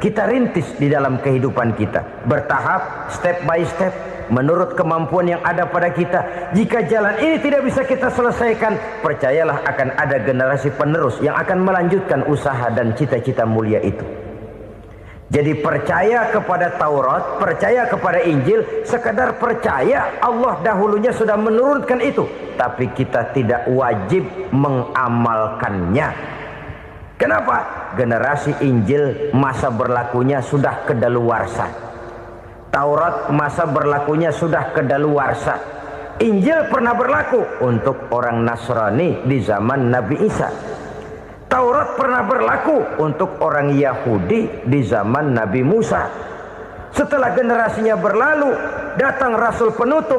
kita rintis di dalam kehidupan kita. Bertahap, step by step, menurut kemampuan yang ada pada kita. Jika jalan ini tidak bisa kita selesaikan, percayalah akan ada generasi penerus yang akan melanjutkan usaha dan cita-cita mulia itu. Jadi percaya kepada Taurat, percaya kepada Injil, sekedar percaya Allah dahulunya sudah menurunkan itu, tapi kita tidak wajib mengamalkannya. Kenapa? Generasi Injil masa berlakunya sudah kedaluarsa. Taurat masa berlakunya sudah kedaluarsa. Injil pernah berlaku untuk orang Nasrani di zaman Nabi Isa. Taurat pernah berlaku untuk orang Yahudi di zaman Nabi Musa. Setelah generasinya berlalu, datang Rasul penutup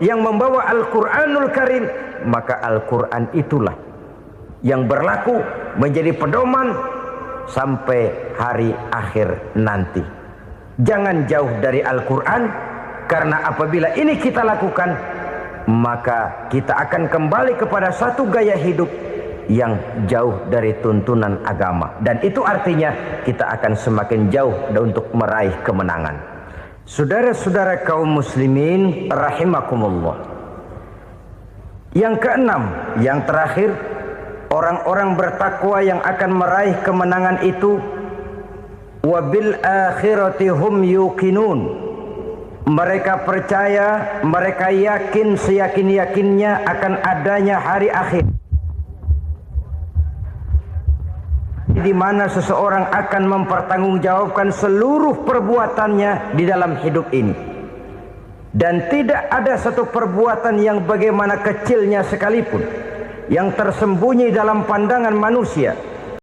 yang membawa Al-Quranul Karim, maka Al-Quran itulah yang berlaku menjadi pedoman sampai hari akhir nanti. Jangan jauh dari Al-Quran, karena apabila ini kita lakukan, maka kita akan kembali kepada satu gaya hidup yang jauh dari tuntunan agama, dan itu artinya kita akan semakin jauh untuk meraih kemenangan. Saudara-saudara kaum muslimin rahimakumullah. Yang keenam, yang terakhir, orang-orang bertakwa yang akan meraih kemenangan itu wabil akhirati hum yuqinun. Mereka percaya, mereka yakin seyakin-yakinnya akan adanya hari akhir, di mana seseorang akan mempertanggungjawabkan seluruh perbuatannya di dalam hidup ini, dan tidak ada satu perbuatan yang bagaimana kecilnya sekalipun yang tersembunyi dalam pandangan manusia